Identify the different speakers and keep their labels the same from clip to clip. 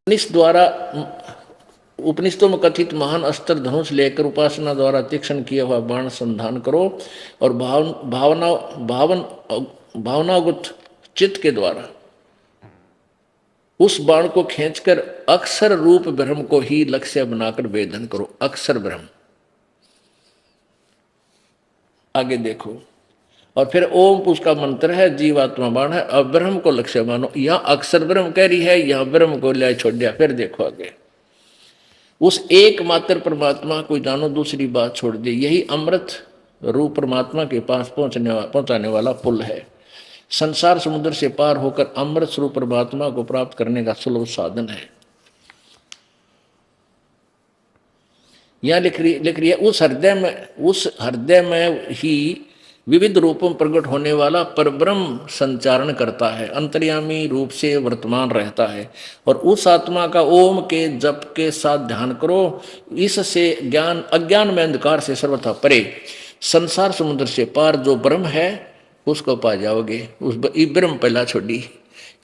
Speaker 1: उपनिषद द्वारा उपनिषदों में कथित महान अस्त्र धनुष लेकर उपासना द्वारा तीक्ष्ण किया हुआ बाण संधान करो और भावनागत चित्त के द्वारा उस बाण को खींचकर अक्षर रूप ब्रह्म को ही लक्ष्य बनाकर वेदन करो। अक्षर ब्रह्म, आगे देखो। और फिर ओम उसका मंत्र है, जीवात्मा बाण है। अब ब्रह्म को लक्ष्य मानो। यहां अक्षर ब्रह्म कह रही है, यहां ब्रह्म को ले छोड़ दिया। फिर देखो आगे, उस एकमात्र परमात्मा को जानो, दूसरी बात छोड़ दी। यही अमृत रूप परमात्मा के पास पहुंचाने वाला पुल है। संसार समुद्र से पार होकर अमृत स्वरूप परमात्मा को प्राप्त करने का सुलभ साधन है। यहां लिख रही है उस हृदय में ही विविध रूपों में प्रकट होने वाला परब्रह्म संचारण करता है, अंतर्यामी रूप से वर्तमान रहता है। और उस आत्मा का ओम के जप के साथ ध्यान करो। इससे ज्ञान अज्ञान में अंधकार से सर्वथा परे संसार समुद्र से पार जो ब्रह्म है उसको पा जाओगे। उस ब्रह्म पहला छोड़ी,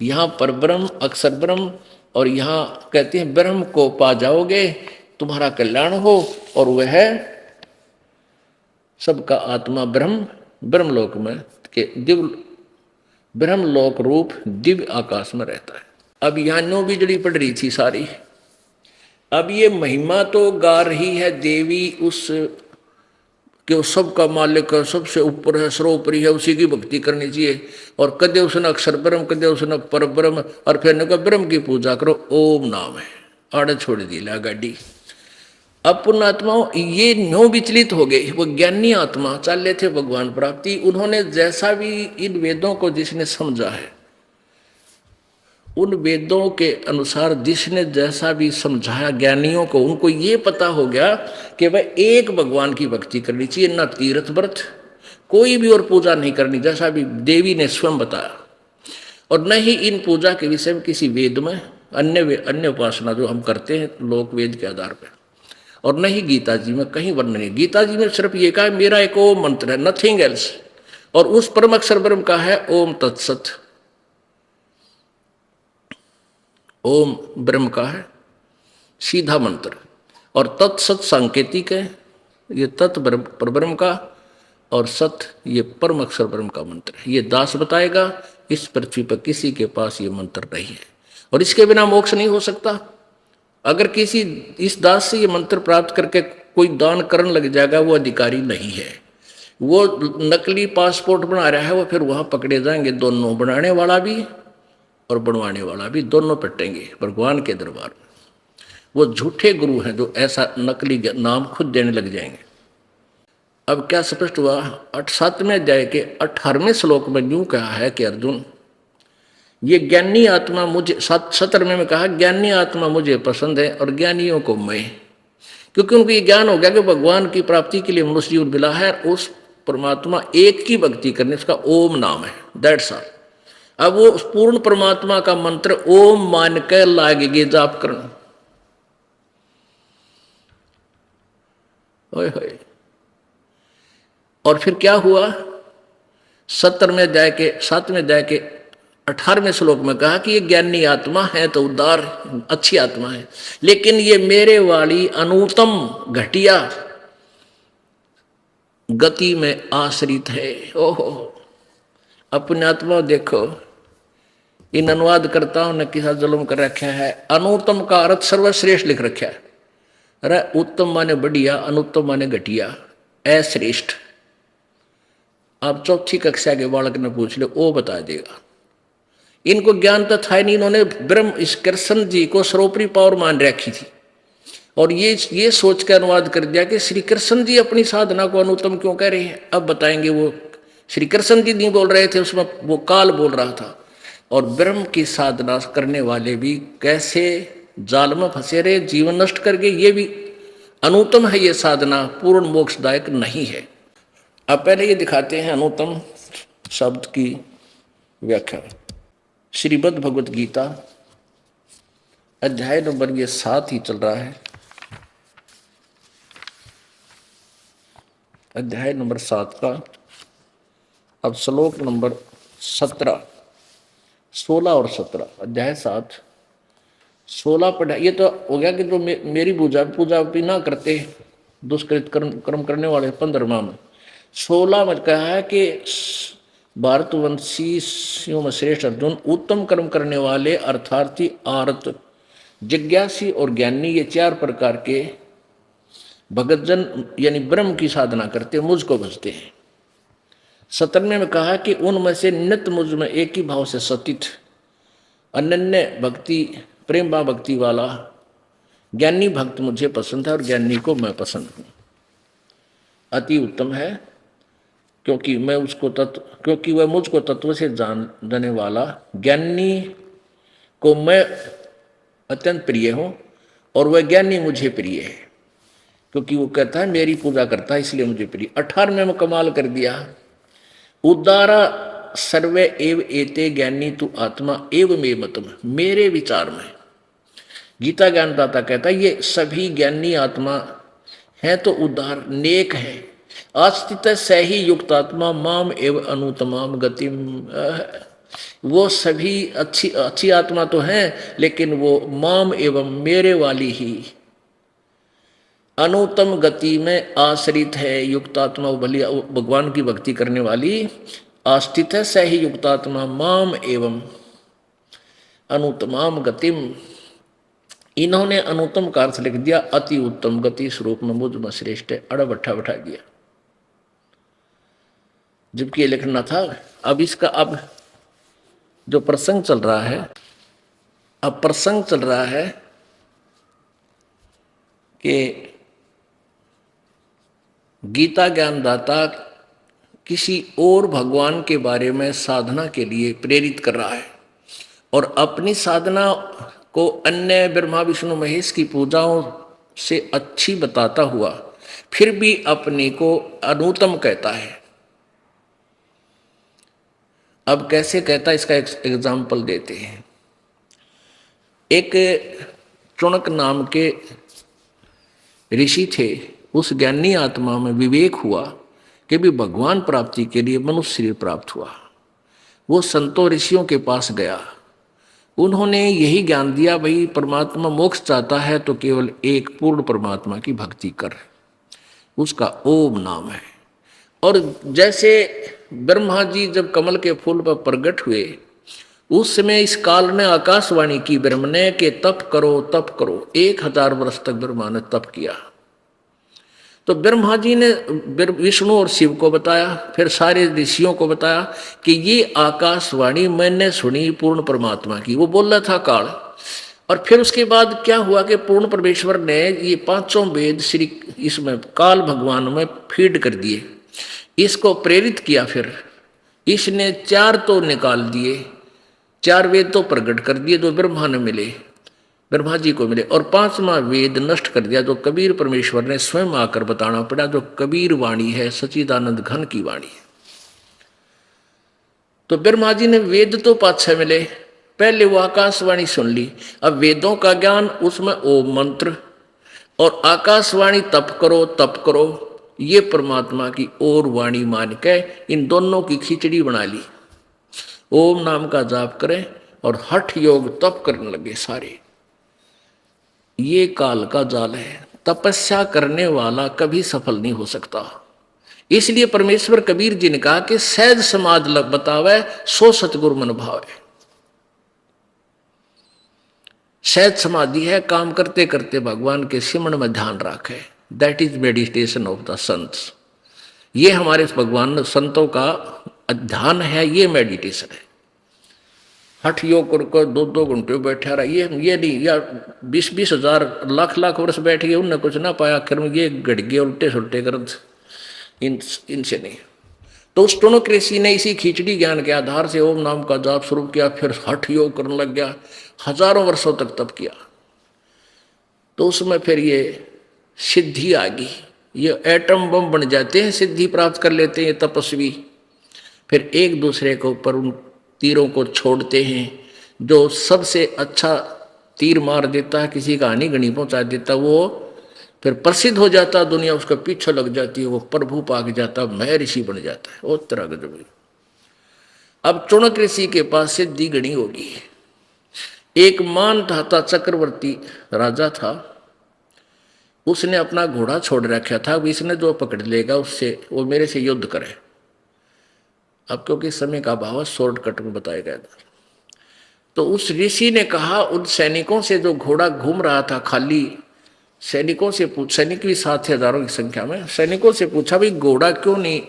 Speaker 1: यहाँ पर ब्रह्म अक्षर ब्रह्म, और यहाँ कहते हैं ब्रह्म को पा जाओगे, तुम्हारा कल्याण हो। और वह सबका आत्मा ब्रह्म ब्रह्मलोक में के दिव्य ब्रह्मलोक रूप दिव्य आकाश में रहता है। अब यहाँ बिजली पड़ रही थी सारी। अब ये महिमा तो गा रही है देवी उस कि सबका मालिक है, सबसे ऊपर है, सर्वोपरि है, उसी की भक्ति करनी चाहिए। और कदे उसने अक्षर ब्रह्म, कदे उसने पर ब्रह्म, और फिर न ब्रह्म की पूजा करो, ओम नाम है। आड़े छोड़ दी ला गाड़ी। अब पुण्यात्माओं ये न्यों विचलित हो गए। वो ज्ञानी आत्मा चाले थे भगवान प्राप्ति। उन्होंने जैसा भी इन वेदों को जिसने समझा है, उन वेदों के अनुसार जिसने जैसा भी समझाया ज्ञानियों को, उनको ये पता हो गया कि वह एक भगवान की भक्ति करनी चाहिए, न तीर्थ व्रत कोई भी और पूजा नहीं करनी, जैसा भी देवी ने स्वयं बताया। और न ही इन पूजा के विषय में किसी वेद में अन्य उपासना जो हम करते हैं लोक वेद के आधार पर, और न ही गीता जी में कहीं वर्णन नहीं। गीता जी में सिर्फ ये कहा मेरा एक ओम मंत्र है, नथिंग एल्स। और उस परम अक्षर ब्रह्म का है ओम तत्सत। ओम ब्रह्म का है सीधा मंत्र, और तत्सत सांकेतिक है। ये तत् परब्रह्म का, और सत ये परम अक्षर ब्रह्म का मंत्र है। ये दास बताएगा। इस पृथ्वी पर किसी के पास ये मंत्र नहीं है, और इसके बिना मोक्ष नहीं हो सकता। अगर किसी इस दास से ये मंत्र प्राप्त करके कोई दान करने लग जाएगा, वो अधिकारी नहीं है। वो नकली पासपोर्ट बना रहा है, वो फिर वहां पकड़े जाएंगे। दोनों, बनाने वाला भी और बनवाने वाला भी, दोनों पिटेंगे भगवान के दरबार में। वो झूठे गुरु हैं जो ऐसा नकली नाम खुद देने लग जाएंगे। अब क्या स्पष्ट हुआ? 7वें अध्याय के 18वें श्लोक में यूं कहा है कि अर्जुन, ये ज्ञानी आत्मा मुझे, 17वें में कहा ज्ञानी आत्मा मुझे पसंद है और ज्ञानियों को मैं, क्योंकि उनको ये ज्ञान हो गया कि भगवान की प्राप्ति के लिए मनुष्य जीवन मिला है। उस परमात्मा एक की भक्ति करने, उसका ओम नाम है, दैट्स ऑल। अब वो उस पूर्ण परमात्मा का मंत्र ओम मान कर लागेगे जाप करना। ओए होए। और फिर क्या हुआ? 7वें अध्याय के 18वें श्लोक में कहा कि ये ज्ञानी आत्मा है तो उदार अच्छी आत्मा है, लेकिन ये मेरे वाली अनुतम घटिया गति में आश्रित है। ओहो, अपने आत्मा देखो, इन अनुवादकर्ताओं ने किसा जुल्म कर रखा है। अनुत्तम का अर्थ सर्वश्रेष्ठ लिख रखा है। अरे उत्तम माने बढ़िया, अनुत्तम माने घटिया, अश्रेष्ठ। आप 4ठी कक्षा के बालक ने पूछ ले, वो बता देगा। इनको ज्ञान तो था ही नहीं। इन्होंने ब्रह्म इस कृष्ण जी को सर्वोपरि पावर मान रखी थी, और ये सोच कर अनुवाद कर दिया कि श्री कृष्ण जी अपनी साधना को अनुत्तम क्यों कह रहे हैं। अब बताएंगे, वो श्री कृष्ण जी नहीं बोल रहे थे, उसमें वो काल बोल रहा था। और ब्रह्म की साधना करने वाले भी कैसे जाल में फंसे रहे, जीवन नष्ट करके। ये भी अनुत्तम है, ये साधना पूर्ण मोक्षदायक नहीं है। अब पहले ये दिखाते हैं अनुत्तम शब्द की व्याख्या। श्रीमद् भगवत गीता अध्याय नंबर ये 7 ही चल रहा है। अध्याय नंबर 7 का अब श्लोक नंबर 17, 16 और 17, अध्याय 7 16 पढ़ा, ये तो हो गया कि जो मेरी पूजा पूजा भी ना करते दुष्कृत कर्म करने वाले 15वां में। 16 में कहा है कि भारतवंशियों में श्रेष्ठ अर्जुन, उत्तम कर्म करने वाले अर्थार्थी, आर्त, जिज्ञासी और ज्ञानी, ये 4 प्रकार के भगतजन यानी ब्रह्म की साधना करते मुझको भजते हैं। 17वें में कहा कि उनमें से नित्य मुझ में एक ही भाव से सतित अनन्य भक्ति प्रेम भाव भक्ति वाला ज्ञानी भक्त मुझे पसंद है और ज्ञानी को मैं पसंद हूँ। अति उत्तम है क्योंकि मैं उसको क्योंकि वह मुझको तत्व से जानने वाला, ज्ञानी को मैं अत्यंत प्रिय हूँ और वह ज्ञानी मुझे प्रिय है, क्योंकि वो कहता है मेरी पूजा करता है इसलिए मुझे प्रिय। 18वें में कमाल कर दिया, उदारा सर्वे एव एते ज्ञानी तु आत्मा एव मे मतम, मेरे विचार में गीता ज्ञानदाता कहता है ये सभी ज्ञानी आत्मा है तो उदार नेक है, आस्तित सही युक्त आत्मा माम एव अनुतमाम गतिम, वो सभी अच्छी आत्मा तो है लेकिन वो माम एवं मेरे वाली ही अनुतम गति में आश्रित है। युक्तात्मा भली भगवान की भक्ति करने वाली आस्थित है, सही युक्तात्मा माम एवं अनुतमाम गतिम। इन्होंने अनुतम का अर्थ लिख दिया अति उत्तम गति स्वरूप में मुझ में श्रेष्ठ है, अड़ बैठा दिया, जबकि ये लिखना था। अब इसका अब जो प्रसंग चल रहा है, अब प्रसंग चल रहा है कि गीता ज्ञानदाता किसी और भगवान के बारे में साधना के लिए प्रेरित कर रहा है और अपनी साधना को अन्य ब्रह्मा विष्णु महेश की पूजाओं से अच्छी बताता हुआ फिर भी अपने को अनुत्तम कहता है। अब कैसे कहता है इसका एक एग्जाम्पल देते हैं। एक चुणक नाम के ऋषि थे, उस ज्ञानी आत्मा में विवेक हुआ कि भी भगवान प्राप्ति के लिए मनुष्य शरीर प्राप्त हुआ। वो संतों ऋषियों के पास गया, उन्होंने यही ज्ञान दिया भाई परमात्मा मोक्ष चाहता है तो केवल एक पूर्ण परमात्मा की भक्ति कर, उसका ओम नाम है। और जैसे ब्रह्मा जी जब कमल के फूल पर प्रकट हुए उस समय इस काल ने आकाशवाणी की ब्रह्म ने कि तप करो तप करो। 1000 वर्ष तक ब्रह्मा ने तप किया। तो ब्रह्मा जी ने विष्णु और शिव को बताया, फिर सारे ऋषियों को बताया कि ये आकाशवाणी मैंने सुनी पूर्ण परमात्मा की, वो बोल रहा था काल। और फिर उसके बाद क्या हुआ कि पूर्ण परमेश्वर ने ये 5 वेद श्री इसमें काल भगवान में फीड कर दिए, इसको प्रेरित किया। फिर इसने 4 तो निकाल दिए, 4 वेद तो प्रकट कर दिए जो ब्रह्मा ने मिले, ब्रह्मा जी को मिले, और 5वां वेद नष्ट कर दिया जो कबीर परमेश्वर ने स्वयं आकर बताना पड़ा, जो कबीर वाणी है, सच्चिदानंद घन की वाणी है। तो ब्रह्मा जी ने वेद तो 5-6 मिले, पहले वो आकाशवाणी सुन ली। अब वेदों का ज्ञान, उसमें ओम मंत्र और आकाशवाणी तप करो ये परमात्मा की और वाणी मान के इन दोनों की खिचड़ी बना ली। ओम नाम का जाप करें और हठ योग तप करने लगे सारे। ये काल का जाल है, तपस्या करने वाला कभी सफल नहीं हो सकता। इसलिए परमेश्वर कबीर जी ने कहा कि सहज समाज लग बतावे सो सतगुरु मन भावे। सहज समाधि है, काम करते करते भगवान के सिमरण में ध्यान रखे, that is meditation of the saints. ये हमारे भगवान संतों का ध्यान है, ये मेडिटेशन है। हठ योग कर 2-2 घंटे बैठा रहा, ये नहीं, या 20-20 हजार लाख वर्ष बैठ गए, उनने कुछ ना पाया, आखिर में ये घट गए उल्टे सुलटे कर, इनसे नहीं। तो उस टोनक ऋषि ने इसी खिचड़ी ज्ञान के आधार से ओम नाम का जाप शुरू किया, फिर हठ योग करने लग गया, हजारों वर्षों तक तप किया। तो उसमें फिर ये सिद्धि आ गई, ये एटम बम बन जाते हैं, सिद्धि प्राप्त कर लेते हैं तपस्वी। फिर एक दूसरे के ऊपर उन तीरों को छोड़ते हैं, जो सबसे अच्छा तीर मार देता है, किसी का हानि गणी पहुंचा देता, वो फिर प्रसिद्ध हो जाता, दुनिया उसका पीछे लग जाती है, वो प्रभु पाक जाता, मैं ऋषि बन जाता है। वो तरह का जब अब चुणक ऋषि के पास सिद्धि गणी होगी, एक मानधाता चक्रवर्ती राजा था, उसने अपना घोड़ा छोड़ रखा था, इसने जो पकड़ लेगा उससे वो मेरे से युद्ध करे। अब क्योंकि समय का अभाव शॉर्टकट में बताया गया था। तो उस ऋषि ने कहा उन सैनिकों से, जो घोड़ा घूम रहा था खाली, सैनिकों से सैनिक भी 7,000 की संख्या में, सैनिकों से पूछा भाई घोड़ा क्यों नहीं,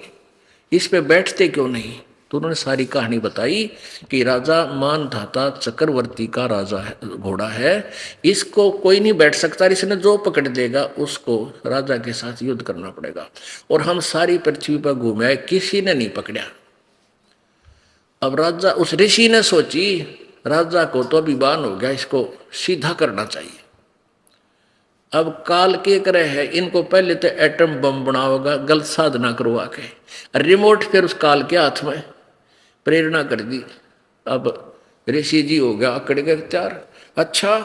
Speaker 1: इस पे बैठते क्यों नहीं? तो उन्होंने सारी कहानी बताई कि राजा मानधाता चक्रवर्ती का राजा है, घोड़ा है, इसको कोई नहीं बैठ सकता, इसने जो पकड़ लेगा उसको राजा के साथ युद्ध करना पड़ेगा। और हम सारी पृथ्वी पर घूमे, किसी ने नहीं पकड़ा। अब राजा, उस ऋषि ने सोची राजा को तो अभिमान हो गया, इसको सीधा करना चाहिए। अब काल के करे है, इनको पहले तो एटम बम बनाओगा गलत साधना करवा के, रिमोट फिर उस काल के हाथ में, प्रेरणा कर दी। अब ऋषि जी हो गया अकड़ गए त्यार, अच्छा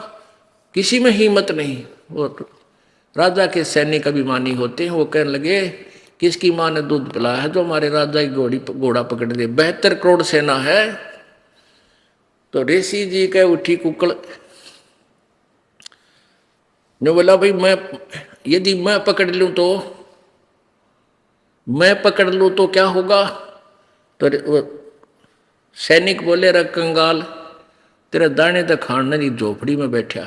Speaker 1: किसी में हिम्मत नहीं। वो राजा के सैनिक अभिमानी होते हैं, वो कहने लगे किसकी माँ ने दूध पिलाया है जो हमारे राजा की घोड़ा पकड़ दे, 72 करोड़ सेना है। तो ऋषि जी कह उठी कुकड़ ने बोला भाई मैं, यदि मैं पकड़ लूं तो क्या होगा? तो सैनिक बोले रे कंगाल, तेरे दाने तक खाने की झोपड़ी में बैठा,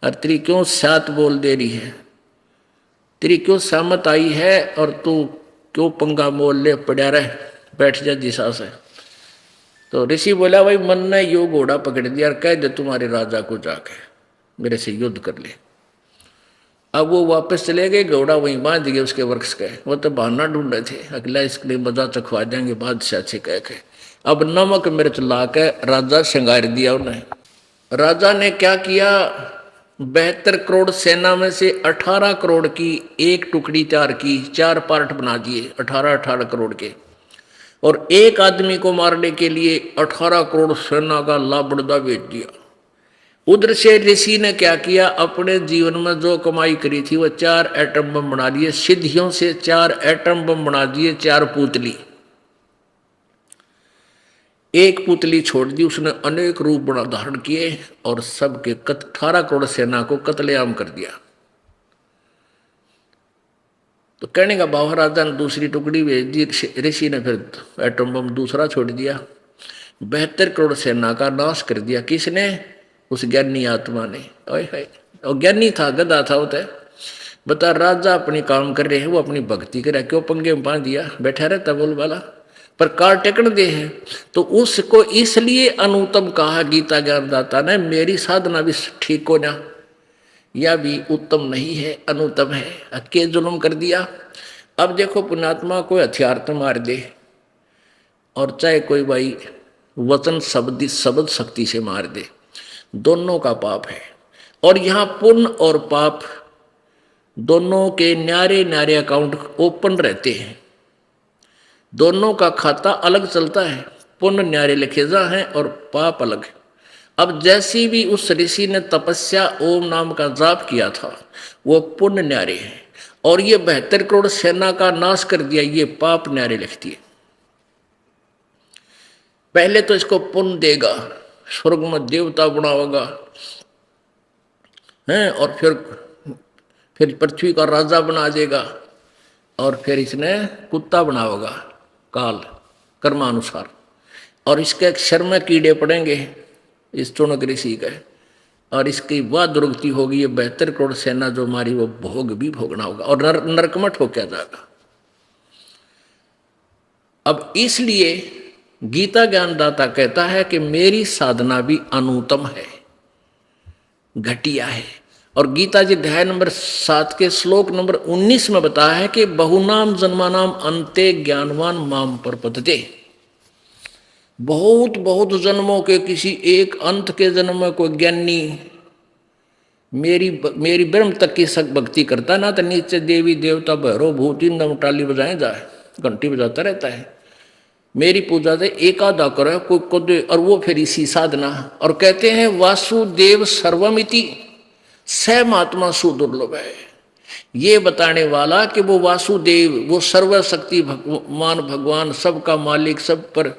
Speaker 1: और तेरी क्यों सात बोल दे रही है, तेरी क्यों सहमत आई है, और तू क्यों पंगा मोल ले पड़ा रहे, बैठ जा जिसा से। तो ऋषि बोला भाई मन ने यो घोड़ा पकड़ दिया और कह दे तुम्हारे राजा को जाके मेरे से युद्ध कर ले। अब वो वापस चले गए, घोड़ा वहीं बांध गए उसके वृक्ष के, वो तो बहाना ढूंढ रहे थे अगला इसके लिए मजा चखवा देंगे बादशाह से कह के। अब नमक मिर्च ला के राजा श्रृंगार दिया उन्हें। राजा ने क्या किया, 72 करोड़ सेना में से 18 करोड़ की एक टुकड़ी तैयार की, 4 पार्ट बना दिए 18 करोड़ के, और एक आदमी को मारने के लिए 18 करोड़ सेना का लाबड़दा भेज दिया। उधर से ऋषि ने क्या किया, अपने जीवन में जो कमाई करी थी वो 4 एटम बम बना दिए, सिद्धियों से 4 एटम बम बना दिए, 4 पुतली, एक पुतली छोड़ दी, उसने अनेक रूप बना धारण किए और सबके 18 करोड़ सेना को कत्लेआम कर दिया। तो कहने का भाव राजा ने दूसरी टुकड़ी भेज दी, ऋषि ने फिर एटम बम दूसरा छोड़ दिया, 72 करोड़ सेना का नाश कर दिया। किसने? उस ज्ञानी आत्मा ने। और ज्ञानी था, गधा था वो, बता राजा अपनी काम कर रहे हैं, वो अपनी भक्ति करे, क्यों पंगे में बांध दिया, बैठा रहता बोल वाला, पर कार टेकन दे है। तो उसको इसलिए अनुत्तम कहा गीता ज्ञानदाता ने, मेरी साधना भी ठीक हो ना, यह भी उत्तम नहीं है, अनुत्तम है, अके जुल्म कर दिया। अब देखो पुण्यात्मा कोई हथियार तो मार दे, और चाहे कोई भाई वचन शब्द शक्ति से मार दे, दोनों का पाप है। और यहाँ पुण्य और पाप दोनों के न्यारे न्यारे अकाउंट ओपन रहते हैं, दोनों का खाता अलग चलता है, पुण्य न्यारे लिखे जा हैं और पाप अलग। अब जैसी भी उस ऋषि ने तपस्या ओम नाम का जाप किया था वो पुण्य न्यारे है, और ये 72 करोड़ सेना का नाश कर दिया, ये पाप न्यारे लिखती है। पहले तो इसको पुण्य देगा, स्वर्ग में देवता बनाओगा हैं, और फिर पृथ्वी का राजा बना देगा, और फिर इसने कुत्ता बनाओगा काल कर्मानुसार, और इसके शर में कीड़े पड़ेंगे इस चुनक ऋषि के, और इसकी वह दुर्गति होगी, ये 72 करोड़ सेना जो मारी वो भोग भी भोगना होगा, और नरकमठ हो क्या जाएगा। अब इसलिए गीता ज्ञानदाता कहता है कि मेरी साधना भी अनुत्तम है, घटिया है। और गीता जी अध्याय नंबर 7 के श्लोक नंबर 19 में बताया है कि बहुनाम जन्मानाम अंते ज्ञानवान माम प्रपद्यते। बहुत बहुत जन्मों के किसी एक अंत के जन्म में कोई ज्ञानी मेरी ब्रह्म तक की सक भक्ति करता ना, तो नीचे देवी देवता भैरो भूत इंदम टाली बजाए जाए, घंटी बजाता रहता है, मेरी पूजा से एक आधा करे कोई को दे, और वो फिर इसी साधना। और कहते हैं वासुदेव सर्वमिति स महात्मा सुदुर्लभ है, ये बताने वाला कि वो वासुदेव, वो सर्वशक्ति भगवान, सबका मालिक, सब पर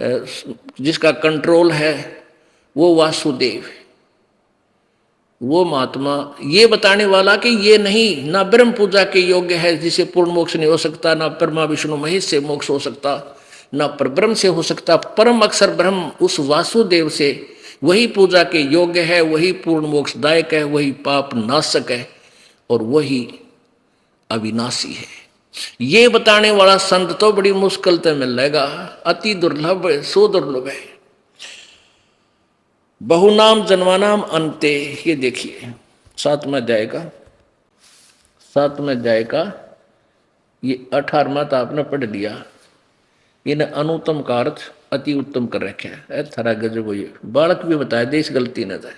Speaker 1: जिसका कंट्रोल है, वो वासुदेव, वो महात्मा ये बताने वाला कि ये नहीं, ना ब्रह्म पूजा के योग्य है जिसे पूर्ण मोक्ष नहीं हो सकता, ना ब्रह्मा विष्णु महेश से मोक्ष हो सकता, ना परब्रह्म से हो सकता। परम अक्षर ब्रह्म उस वासुदेव से वही पूजा के योग्य है, वही पूर्ण मोक्षदायक है, वही पाप नाशक है और वही अविनाशी है। ये बताने वाला संत तो बड़ी मुश्किल से मिलेगा, अति दुर्लभ है, सो दुर्लभ है। बहुनाम जन्मानाम अंते, ये देखिए 7वां अध्याय का ये 18वां तो आपने पढ़ लिया। इन्हें अनुत्तम का अर्थ अति उत्तम कर रखे है। थारा गजब हो, ये बालक भी बताया दे, इस गलती न जाए।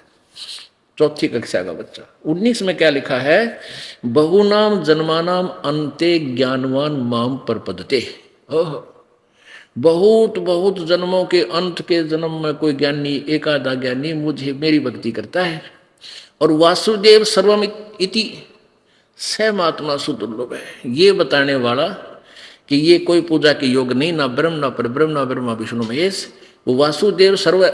Speaker 1: 4ठी कक्षा का बच्चा। 19 में क्या लिखा है, बहुनाम जन्मानाम अंते ज्ञानवान माम परपदते। ओह, बहुत बहुत जन्मों के अंत के जन्म में कोई ज्ञानी, एक आधा ज्ञानी मुझे मेरी भक्ति करता है। और वासुदेव सर्वम इति सहमात्मा सुदुर्लभ है, ये बताने वाला कि ये कोई पूजा के योग नहीं, ना ब्रह्म ना परब्रह्म ना ब्रह्मा विष्णु महेश, वो वासुदेव सर्व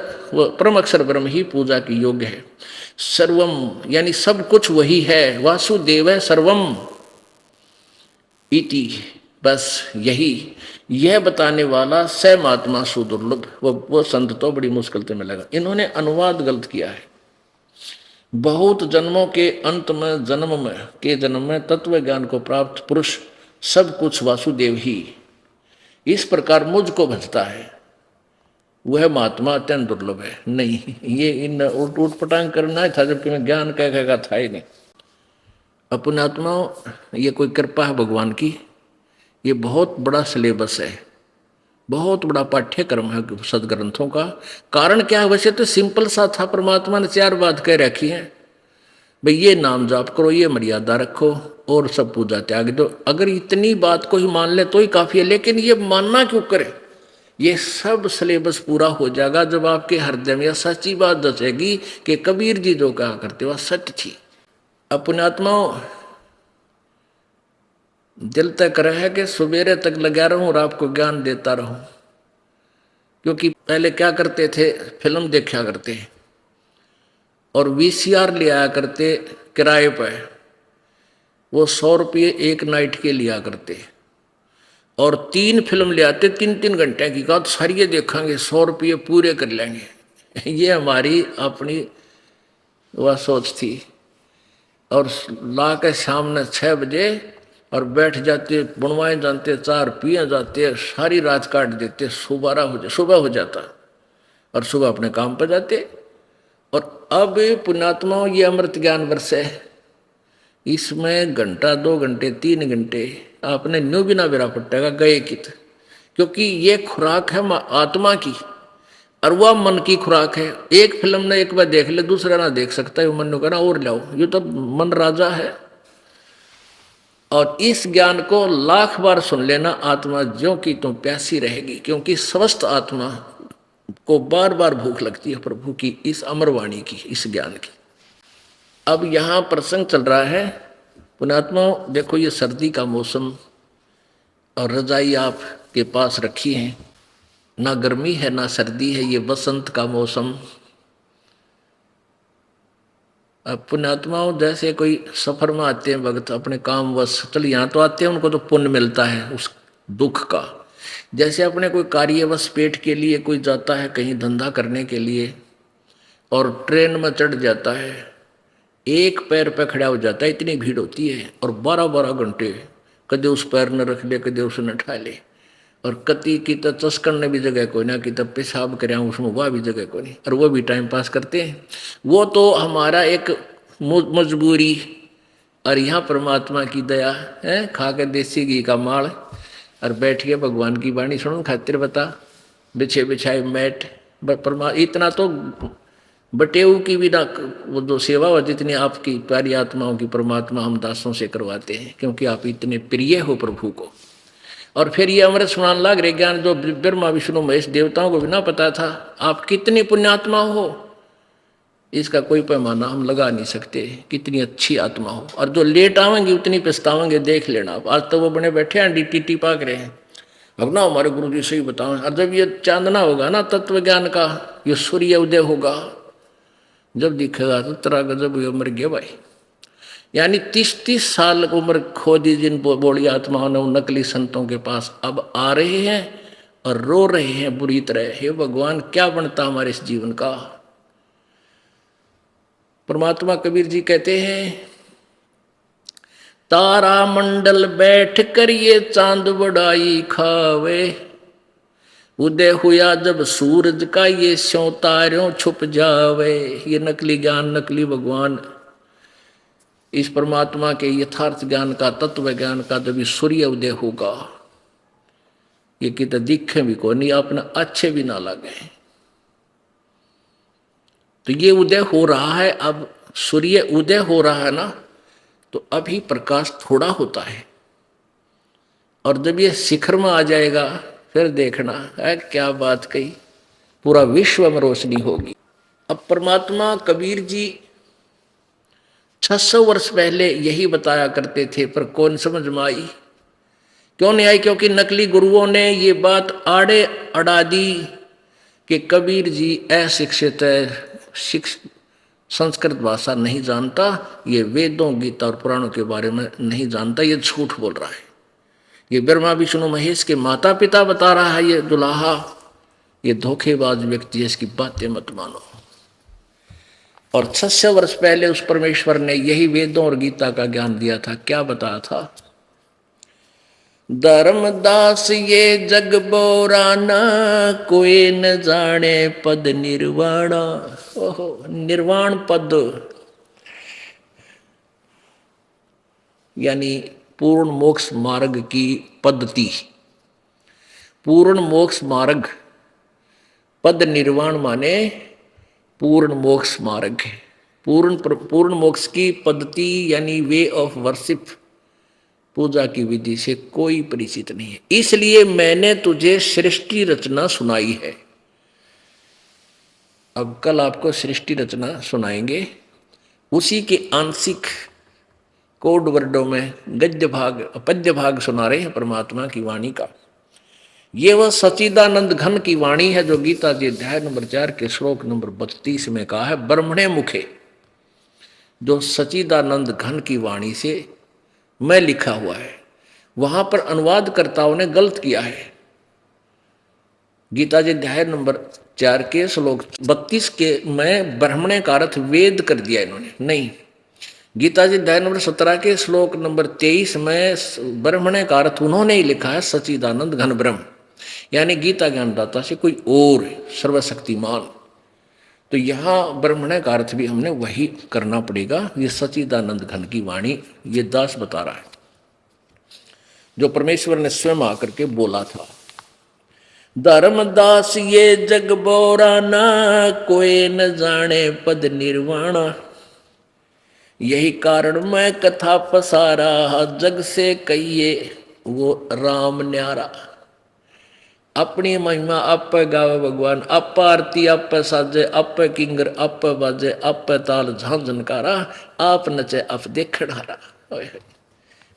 Speaker 1: परम अक्षर ब्रह्म ही पूजा के योग्य है। सर्वम यानी सब कुछ वही है, वासुदेव है सर्वम इति, बस यही, यह बताने वाला सहमात्मा सुदुर्लभ, वो संत तो बड़ी मुश्किल से मिलेगा। इन्होंने अनुवाद गलत किया है। बहुत जन्मों के अंत में जन्म में तत्व ज्ञान को प्राप्त पुरुष सब कुछ वासुदेव ही इस प्रकार मुझको भजता है, वह महात्मा अत्यंत दुर्लभ है। नहीं, ये इन उठ पटांग करना था, जबकि मैं ज्ञान कह था ही नहीं। अपने आत्माओं, ये कोई कृपा है भगवान की, ये बहुत बड़ा सिलेबस है, बहुत बड़ा पाठ्यक्रम है सदग्रंथों का। कारण क्या है, वैसे तो सिंपल सा था, परमात्मा ने 4 बात कह रखी है, भाई ये नाम जाप करो, ये मर्यादा रखो और सब पूजा त्याग दो। अगर इतनी बात को ही मान ले तो ही काफी है, लेकिन ये मानना क्यों करे, ये सब सिलेबस पूरा हो जाएगा जब आपके हृदय में सच्ची बात दसेगी कि कबीर जी जो कहा करते वह सत्य थी। अपने आत्माओं, दिल तय कर है कि सवेरे तक लगा रहूं और आपको ज्ञान देता रहूं। क्योंकि पहले क्या करते थे, फिल्म देखा करते और VCR ले आया करते किराए पर, वो 100 रुपये एक नाइट के लिया करते और 3 फिल्म ले आते 3-3 घंटे की, कहा तो सारी ये देखेंगे, 100 रुपये पूरे कर लेंगे। ये हमारी अपनी वह सोच थी। और ला के सामने 6 बजे और बैठ जाते, बुनवाए जानते, 4 पिए जाते, सारी रात काट देते, सुबह हो जाता और सुबह अपने काम पर जाते। और अब पुण्यात्माओं, ये अमृत ज्ञान वर्ष है, इसमें घंटा 2 घंटे 3 घंटे आपने न्यू बिना बेरा पट्टेगा गए कित, क्योंकि ये खुराक है आत्मा की और वह मन की खुराक है। एक फिल्म ने एक बार देख ले, दूसरा ना देख सकता है, मन कहना और लाओ, ये तो मन राजा है। और इस ज्ञान को 1,00,000 बार सुन लेना, आत्मा ज्यों की तो प्यासी रहेगी, क्योंकि समस्त आत्मा को बार बार भूख लगती है प्रभु की इस अमरवाणी की, इस ज्ञान की। अब यहाँ प्रसंग चल रहा है पुण्यात्मा, देखो ये सर्दी का मौसम और रजाई आप के पास रखी है, ना गर्मी है ना सर्दी है, ये बसंत का मौसम। अब पुण्यात्माओं, जैसे कोई सफर में आते हैं भक्त अपने काम वश, चल यहाँ तो आते हैं, उनको तो पुण्य मिलता है उस दुख का। जैसे अपने कोई कार्यवश पेट के लिए कोई जाता है कहीं धंधा करने के लिए और ट्रेन में चढ़ जाता है, एक पैर पे खड़ा हो जाता है, इतनी भीड़ होती है, और 12-12 घंटे कदे उस पैर न रख ले, कदे उसे न ठा ले, और कति की तो चस्कन ने भी जगह कोई ना, कि तब पेशाब करें उसमें वह भी जगह कोई नहीं, और वो भी टाइम पास करते हैं। वो तो हमारा एक मजबूरी, और यहाँ परमात्मा की दया है, खा के देसी घी का माल और बैठ के भगवान की वाणी सुनो खातिर बता, बिछे बिछाए मैट, परमा इतना तो बटेऊ की भी ना वो जो सेवा हो जितनी आपकी प्यारी आत्माओं की परमात्मा हम दासों से करवाते हैं, क्योंकि आप इतने प्रिय हो प्रभु को। और फिर ये अमृत सुनान लाग रहे ज्ञान जो ब्रह्मा विष्णु महेश देवताओं को भी ना पता था, आप कितनी पुण्यात्मा हो, इसका कोई पैमाना हम लगा नहीं सकते, कितनी अच्छी आत्मा हो। और जो लेट आवेंगे उतनी पछतावेंगे, देख लेना आप। आज तो वो बने बैठे हैं DTT पाक रहे हैं, अब ना हमारे गुरु जी सही बताओ, और जब ये चांदना होगा ना तत्व ज्ञान का, ये सूर्य उदय होगा, जब दिखेगा तो तेरा गजब ये मर गया भाई। यानी 30-30 साल उम्र खो दी जिन बोली आत्माओं ने, उन नकली संतों के पास अब आ रहे हैं और रो रहे हैं बुरी तरह, हे भगवान क्या बनता हमारे इस जीवन का। परमात्मा कबीर जी कहते हैं, तारा मंडल बैठ कर ये चांद बड़ाई खावे, उदय हुआ जब सूरज का ये स्यों तारों छुप जावे। ये नकली ज्ञान, नकली भगवान, इस परमात्मा के यथार्थ ज्ञान का, तत्व ज्ञान का जब सूर्य उदय होगा, ये कितने दिखे भी को नहीं, अपना अच्छे भी ना लगे। तो ये उदय हो रहा है, अब सूर्य उदय हो रहा है ना, तो अभी प्रकाश थोड़ा होता है, और जब ये शिखर में आ जाएगा फिर देखना है क्या बात कही, पूरा विश्व में रोशनी होगी। अब परमात्मा कबीर जी 600 वर्ष पहले यही बताया करते थे, पर कौन समझ में आई? क्यों नहीं आई? क्योंकि नकली गुरुओं ने ये बात आड़े अड़ा दी कि कबीर जी अशिक्षित है, संस्कृत भाषा नहीं जानता, ये वेदों, गीता और पुराणों के बारे में नहीं जानता, ये झूठ बोल रहा है, ये ब्रह्मा विष्णु महेश के माता पिता बता रहा है, ये दुलाहा, ये धोखेबाज व्यक्ति है, इसकी बातें मत मानो। और 600 वर्ष पहले उस परमेश्वर ने यही वेदों और गीता का ज्ञान दिया था। क्या बताया था? धर्मदास ये जग बोराना, कोई न जाने पद निर्वाणा। ओहो, निर्वाण पद यानी पूर्ण मोक्ष मार्ग की पद्धति, पूर्ण मोक्ष मार्ग, पद निर्वाण माने पूर्ण मोक्ष मार्ग, पूर्ण मोक्ष की पद्धति यानी वे ऑफ वर्शिप, पूजा की विधि से कोई परिचित नहीं है। इसलिए मैंने तुझे सृष्टि रचना सुनाई है। अब कल आपको सृष्टि रचना सुनाएंगे, उसी के आंशिक कोड वर्डों में गद्य भाग, पद्य भाग सुना रहे हैं परमात्मा की वाणी का। ये वह सच्चिदानंद घन की वाणी है जो गीता जी अध्याय नंबर 4 के श्लोक नंबर 32 में कहा है, ब्रह्मणे मुखे, जो सच्चिदानंद घन की वाणी से मैं लिखा हुआ है। वहां पर अनुवादकर्ताओं ने गलत किया है। गीता जी अध्याय नंबर 4 के श्लोक 32 के में ब्रह्मणे का अर्थ वेद कर दिया इन्होंने, नहीं। गीता जी अध्याय नंबर 17 के श्लोक नंबर 23 में ब्रह्मणे का अर्थ उन्होंने ही लिखा है सच्चिदानंद घन ब्रह्म, यानी गीता ज्ञानदाता से कोई और सर्वशक्तिमान। तो यहाँ ब्रह्मणे का अर्थ भी हमने वही करना पड़ेगा। ये सच्चिदानंद घन की वाणी ये दास बता रहा है, जो परमेश्वर ने स्वयं आकर के बोला था। धर्मदास ये जग बोराना, कोई न जाने पद निर्वाणा। यही कारण मैं कथा पसारा, जग से कहिए वो राम न्यारा। अपनी महिमा आप गावे भगवान, आप आरती आप साजे, आप किंगर आप बाजे, आप ताल झांझनकारा, आप नचे आप देखण हारा।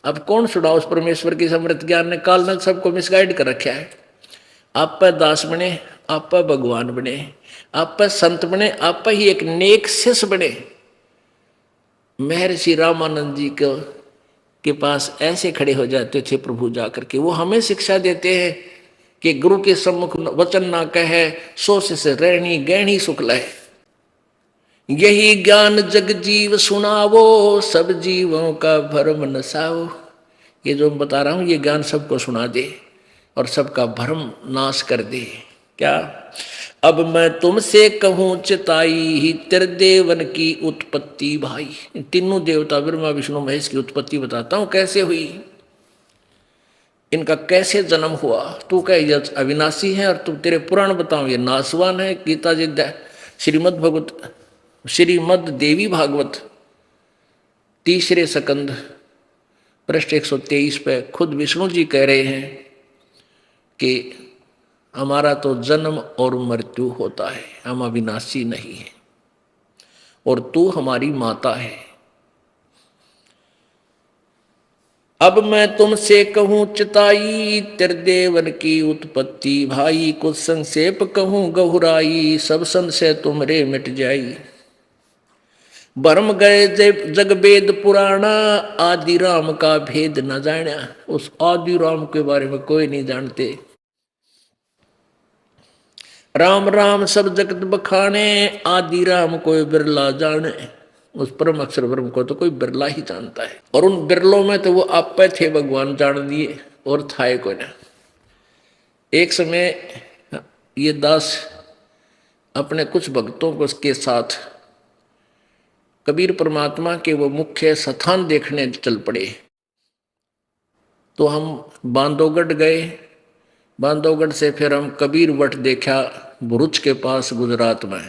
Speaker 1: अब कौन सुना उस परमेश्वर की समृद्ध ज्ञान ने? काल ने सबको मिसगाइड कर रखा है। आप दास बने, आप भगवान बने, आप संत बने, आप ही एक नेक शिष्य बने। महर्षि रामानंद जी के पास ऐसे खड़े हो जाते थे प्रभु जाकर के, वो हमें शिक्षा देते हैं कि गुरु के सम्मुख वचन ना कहे, सो से रहनी गहनी सुख लहे। यही ज्ञान जग जीव सुनावो, सब जीवों का भरम नसाओ। ये जो मैं बता रहा हूं ये ज्ञान सबको सुना दे और सबका भ्रम नाश कर दे। क्या? अब मैं तुमसे कहूं चिताई ही, तेरे देवन की उत्पत्ति भाई। तीनों देवता ब्रह्मा विष्णु महेश की उत्पत्ति बताता हूं कैसे हुई, इनका कैसे जन्म हुआ। तू कह ये अविनाशी है और तुम तेरे पुराण बताओ ये नासवान है। गीता जी श्रीमद देवी भागवत 3 स्कंद पृष्ठ 123 पे खुद विष्णु जी कह रहे हैं कि हमारा तो जन्म और मृत्यु होता है, हम अविनाशी नहीं है, और तू हमारी माता है। अब मैं तुमसे कहूँ चिताई, त्रिदेवन की उत्पत्ति भाई, कुछ संक्षेप कहूँ गहुराई, सब संशय तुमरे मिट जाई। भरम गए जग वेद पुराना, आदि राम का भेद न जाना। उस आदि राम के बारे में कोई नहीं जानते। राम राम सब जगत बखाने, आदि राम कोई बिरला जाने। उस परम अक्षर ब्रह्म को तो कोई बिरला ही जानता है, और उन बिरलों में तो वो आप पे थे भगवान जान दिए, और था कोई ना। एक समय ये दास अपने कुछ भक्तों को के साथ कबीर परमात्मा के वो मुख्य स्थान देखने चल पड़े। तो हम बांधवगढ़ गए, बांधवगढ़ से फिर हम कबीर वट देखा भरूच के पास गुजरात में।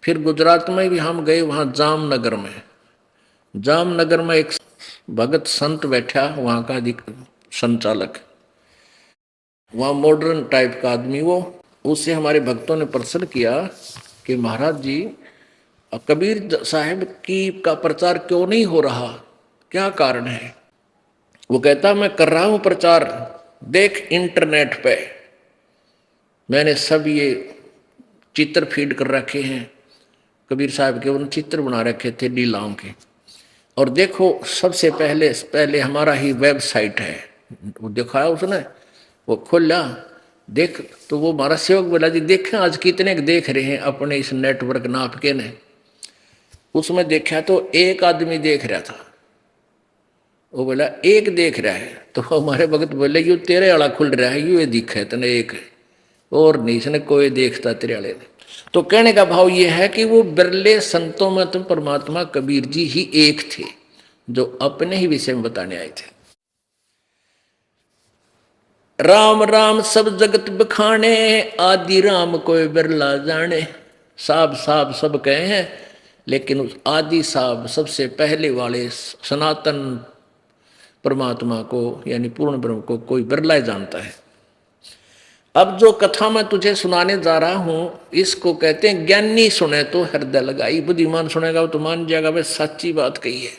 Speaker 1: फिर गुजरात में भी हम गए, वहाँ जामनगर में। जामनगर में एक भगत संत बैठा, वहाँ का संचालक, वहाँ मॉडर्न टाइप का आदमी वो। उससे हमारे भक्तों ने प्रश्न किया कि महाराज जी, कबीर साहब की का प्रचार क्यों नहीं हो रहा, क्या कारण है? वो कहता मैं कर रहा हूँ प्रचार, देख इंटरनेट पे मैंने सब ये चित्र फीड कर रखे हैं कबीर साहब के, उन चित्र बना रखे थे लीलाओं के। और देखो सबसे पहले हमारा ही वेबसाइट है, वो दिखाया उसने, वो खोला, देख तो वो हमारा सेवक बोला जी देखें आज कितने देख रहे हैं अपने इस नेटवर्क नाप के ने। उसमें देखा तो एक आदमी देख रहा था। वो बोला एक देख रहा है, तो हमारे भगत बोले यू तेरे वाला खुल रहा है, यू ये दिखा है तने एक, और नहीं इसने कोई देखता तेरे वाले ने। तो कहने का भाव ये है कि वो बिरले संतों में तो परमात्मा कबीर जी ही एक थे जो अपने ही विषय में बताने आए थे। राम राम सब जगत बखाने, आदि राम कोई बिरला जाने। साहब साहब सब कहे हैं, लेकिन उस आदि साहब सबसे पहले वाले सनातन परमात्मा को यानी पूर्ण ब्रह्म को कोई बिरला जानता है। अब जो कथा मैं तुझे सुनाने जा रहा हूं इसको कहते हैं ज्ञानी सुने तो हृदय लगाई, बुद्धिमान सुनेगा तो मान जाएगा वे सच्ची बात कही है,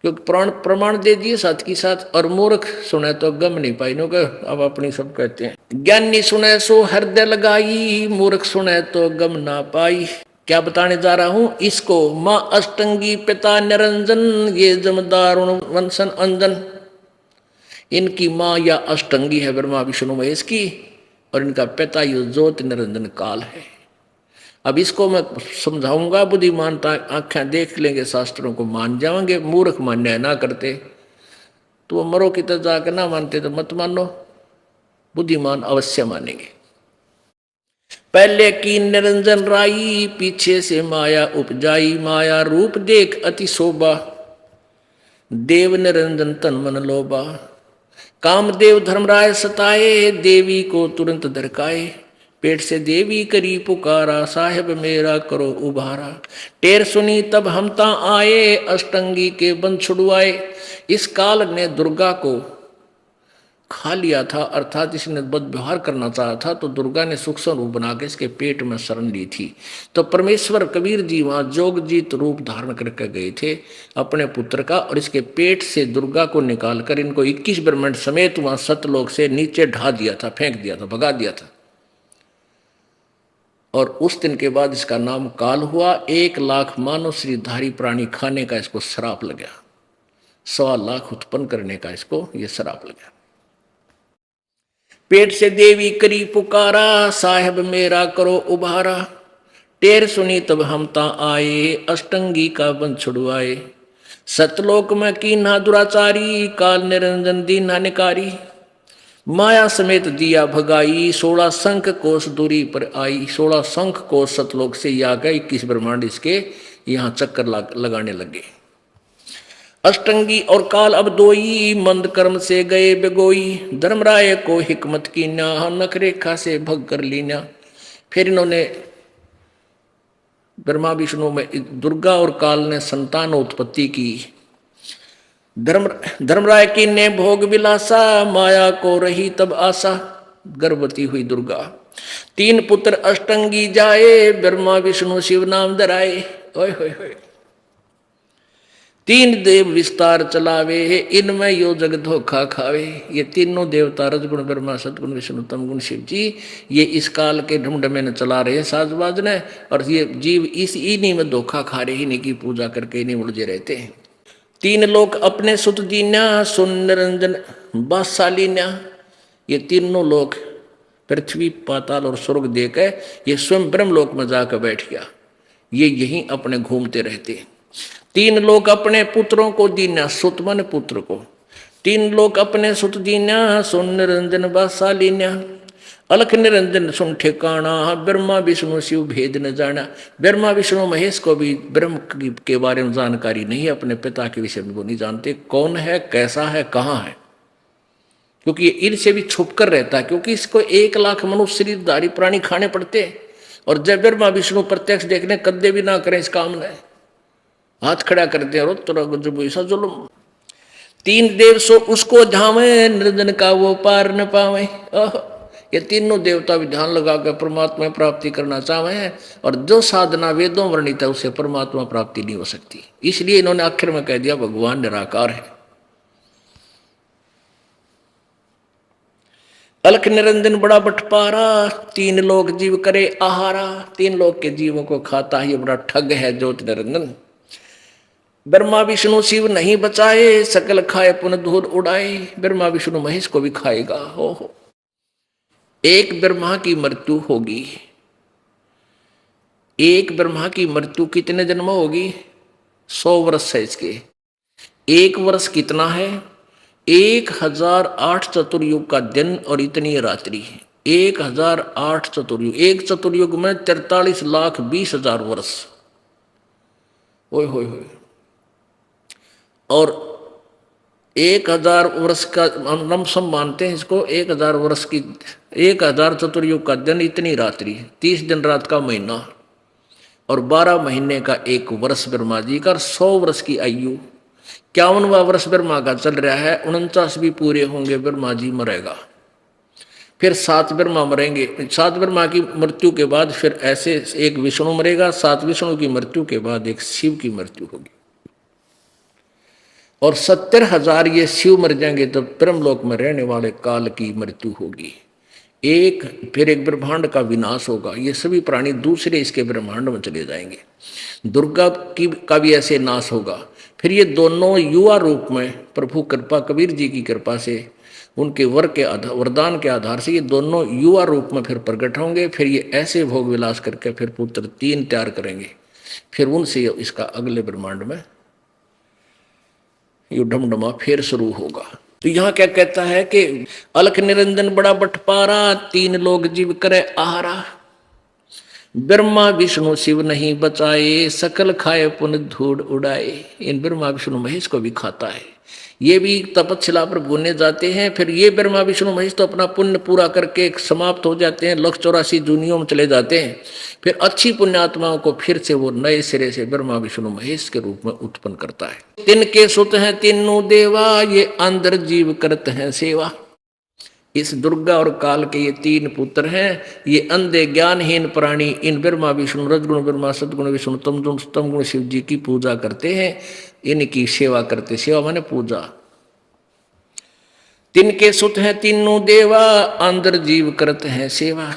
Speaker 1: क्योंकि प्रमाण दे दिए साथ की साथ। और मूर्ख सुने तो गम नहीं पाई नो के, अब अपनी सब कहते हैं ज्ञानी सुने सो हृदय लगाई, मूर्ख सुने तो गम ना पाई। क्या बताने जा रहा हूं इसको, माँ अष्टंगी पिता निरंजन, ये जमदार वंशन अंजन। इनकी माँ या अष्टंगी है ब्रह्मा विष्णु महेश की, और इनका पिता यो ज्योति निरंजन काल है। अब इसको मैं समझाऊंगा, बुद्धिमानता आंखें देख लेंगे शास्त्रों को मान जाएंगे, मूर्ख मान्य ना करते तो वो मरो की तरह जाकर ना मानते तो मत मानो, बुद्धिमान अवश्य मानेंगे। पहले की निरंजन राई, पीछे से माया उपजाई, माया रूप देख अति शोभा, देव निरंजन तन मन लोभा। कामदेव धर्मराय सताए, देवी को तुरंत दरकाए, पेट से देवी करी पुकारा, साहेब मेरा करो उबारा। टेर सुनी तब हम ता आए, अष्टंगी के बंध छुड़वाए। इस काल ने दुर्गा को खा लिया था, अर्थात इसने बद व्यवहार करना चाहा था, तो दुर्गा ने सूक्ष्म रूप बना के इसके पेट में शरण ली थी। तो परमेश्वर कबीर जी वहाँ जोगजीत रूप धारण करके गए थे अपने पुत्र का, और इसके पेट से दुर्गा को निकालकर इनको 21 ब्रह्मांड समेत वहाँ सतलोक से नीचे ढा दिया था, फेंक दिया था, भगा दिया था। और उस दिन के बाद इसका नाम काल हुआ। 1 लाख मानव श्रीधारी प्राणी खाने का इसको श्राप लगा, 1.25 लाख उत्पन्न करने का इसको ये श्राप लगा। पेट से देवी करी पुकारा, साहेब मेरा करो उबारा। टेर सुनी तब हम ता आए, अष्टंगी का बंध छुड़वाए। सतलोक में कीन्हा दुराचारी, काल निरंजन दीन्हा निकारी। माया समेत दिया भगाई, 16 शंख कोस दूरी पर आई। 16 शंख कोस सतलोक से ही आ गए, 21 ब्रह्मांड इसके यहाँ चक्कर लगाने लगे। अष्टंगी और काल अब दोई, मंद कर्म से गए बेगोई। धर्मराय को हिकमत की ना, नख रेखा से भग कर लीना। फिर इन्होंने ब्रह्मा विष्णु में दुर्गा और काल ने संतान उत्पत्ति की। धर्मराय की ने भोग विलासा, माया को रही तब आशा। गर्भवती हुई दुर्गा, 3 पुत्र अष्टंगी जाए, ब्रह्मा विष्णु शिव नाम धराए। ओए होए होए, तीन देव विस्तार चलावे, इनमें यो जग धोखा खावे। ये तीनों देवता रजगुण ब्रह्मा सतगुण विष्णु तम गुण शिव जी, ये इस काल के ढमढमे ने चला रहे हैं साजबाज ने, और ये जीव इस इन्हीं में धोखा खा रहे, इन्हीं की पूजा करके इन्हीं उलझे रहते हैं। तीन लोग अपने सुत दीन्या, सुन निरंजन बासालीन्या। ये तीनों लोग पृथ्वी पाताल और स्वर्ग देकर ये स्वयं ब्रह्म लोक में जाकर बैठ गया, ये यहीं अपने घूमते रहते हैं। तीन लोग अपने पुत्रों को दीन्या, सुत मन पुत्र को। तीन लोग अपने सुत दीन्या, सुन निरंजन बासालीन्या। अलख निरंजन सुन ठिकाना, ब्रह्मा विष्णु शिव भेद न जाना। ब्रह्मा विष्णु महेश को भी ब्रह्म के बारे में जानकारी नहीं है, अपने पिता के विषय में वो नहीं जानते, कौन है, कैसा है, कहाँ है, क्योंकि ये इनसे भी छुप कर रहता है, क्योंकि इसको 1,00,000 मनुष्य शरीरधारी प्राणी खाने पड़ते हैं। और जब ब्रह्मा विष्णु प्रत्यक्ष देखने कद्दे भी ना करें इस काम ने, हाथ खड़ा करते हैं, और जब ऐसा जुल्म। तीन देव सो उसको झावे, निर्जन का वो पार न पावे। ये तीनों देवता भी ध्यान लगाकर परमात्मा प्राप्ति करना चाहे हैं, और जो साधना वेदों वर्णित है उससे परमात्मा प्राप्ति नहीं हो सकती। इसलिए इन्होंने आखिर में कह दिया भगवान निराकार है। अलख निरंजन बड़ा बटपारा, तीन लोग जीव करे आहारा। तीन लोग के जीवों को खाता है, ये बड़ा ठग है ज्योति निरंजन। ब्रह्मा विष्णु शिव नहीं बचाए, सकल खाए पुन धूल उड़ाए। ब्रह्मा विष्णु महेश को भी खाएगा। हो एक ब्रह्मा की मृत्यु होगी, एक ब्रह्मा की मृत्यु कितने जन्म होगी? 100 वर्ष है इसके। एक वर्ष कितना है? 1008 चतुर्युग का दिन और इतनी रात्रि। 1008 चतुर्युग, एक चतुर्युग में 43,20,000 वर्ष। ओए होए होए। और 1000 वर्ष का हम सब मानते हैं इसको, 1000 वर्ष की, 1000 चतुर्युग का दिन इतनी रात्रि, 30 दिन रात का महीना, और 12 महीने का एक वर्ष ब्रह्मा जी का, 100 वर्ष की आयु। 51वां वर्ष ब्रह्मा का चल रहा है, 49 भी पूरे होंगे, ब्रह्मा जी मरेगा। फिर 7 ब्रह्मा मरेंगे। 7 ब्रह्मा की मृत्यु के बाद फिर ऐसे एक विष्णु मरेगा। 7 विष्णु की मृत्यु के बाद एक शिव की मृत्यु होगी, और 70,000 ये शिव मर जाएंगे, तब ब्रह्मलोक में रहने वाले काल की मृत्यु होगी। फिर एक ब्रह्मांड का विनाश होगा, ये सभी प्राणी दूसरे इसके ब्रह्मांड में चले जाएंगे। दुर्गा की का भी ऐसे नाश होगा। फिर ये दोनों युवा रूप में प्रभु कृपा, कबीर जी की कृपा से, उनके वरदान के आधार से ये दोनों युवा रूप में फिर प्रकट होंगे। फिर ये ऐसे भोग विलास करके फिर पुत्र 3 तैयार करेंगे। फिर उनसे इसका अगले ब्रह्मांड में ये ढमढमा फिर शुरू होगा। तो यहाँ क्या कहता है कि अलख निरंजन बड़ा बटपारा, तीन लोग जीव करे आहारा। ब्रह्मा विष्णु शिव नहीं बचाए, सकल खाए पुन धूड़ उड़ाए। इन ब्रह्मा विष्णु महेश को भी खाता है, ये भी तपस्या पर घूमने जाते हैं। फिर ये ब्रह्मा विष्णु महेश तो अपना पुण्य पूरा करके समाप्त हो जाते हैं, 184 दुनियों में चले जाते हैं। फिर अच्छी पुण्यात्माओं को फिर से वो नए सिरे से ब्रह्मा विष्णु महेश के रूप में उत्पन्न करता है। तिनके सुत हैं तीनों देवा, ये अंदर जीव करते हैं सेवा। इस दुर्गा और काल के ये 3 पुत्र हैं, ये अंधे ज्ञानहीन प्राणी इन ब्रह्मा विष्णु, रजगुण ब्रह्मा सदगुण विष्णु तम गुण शिव जी की पूजा करते हैं, इनकी सेवा करते। सेवा माने पूजा। तिनके सुत हैं तीनों देवा, अंदर जीव करते हैं सेवा।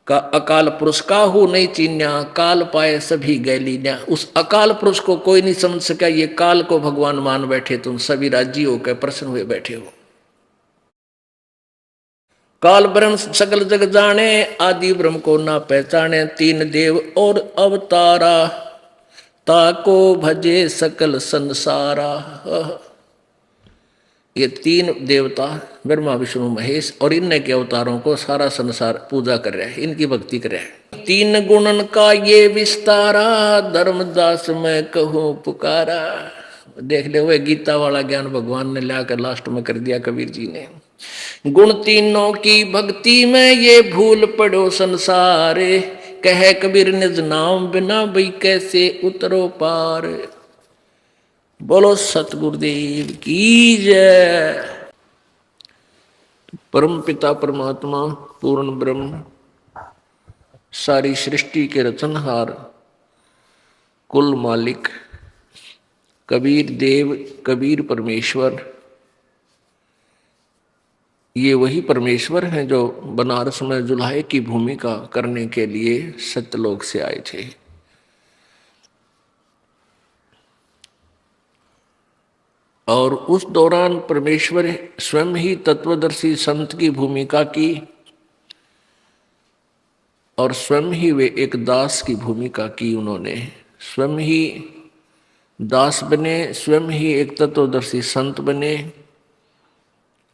Speaker 1: का अकाल पुरुष काहू नहीं चीन्या, काल पाए सभी गैलीन्या। उस अकाल पुरुष को कोई नहीं समझ सका, ये काल को भगवान मान बैठे, तुम सभी राजी होकर प्रसन्न हुए बैठे हो। काल ब्रह्म सकल जग जाने, आदि ब्रह्म को ना पहचाने। 3 देव और अवतारा, ताको भजे सकल संसारा। ये 3 देवता ब्रह्मा विष्णु महेश और इन के अवतारों को सारा संसार पूजा कर रहा है, इनकी भक्ति कर रहा है। 3 गुणन का ये विस्तारा, धर्मदास मैं कहूँ पुकारा। देख ले, वो गीता वाला ज्ञान भगवान ने लाकर लास्ट में कर दिया कबीर जी ने। गुण तीनों की भक्ति में ये भूल पड़ो संसारे, कहे कबीर निज नाम बिना भई कैसे उतरो पार। बोलो सतगुरुदेव की जय। परम पिता परमात्मा पूर्ण ब्रह्म, सारी सृष्टि के रचनहार, कुल मालिक, कबीर देव, कबीर परमेश्वर, ये वही परमेश्वर हैं जो बनारस में जुल्हे की भूमिका करने के लिए सत्यलोक से आए थे। और उस दौरान परमेश्वर स्वयं ही तत्वदर्शी संत की भूमिका की और स्वयं ही वे एक दास की भूमिका की। उन्होंने स्वयं ही दास बने, स्वयं ही एक तत्वदर्शी संत बने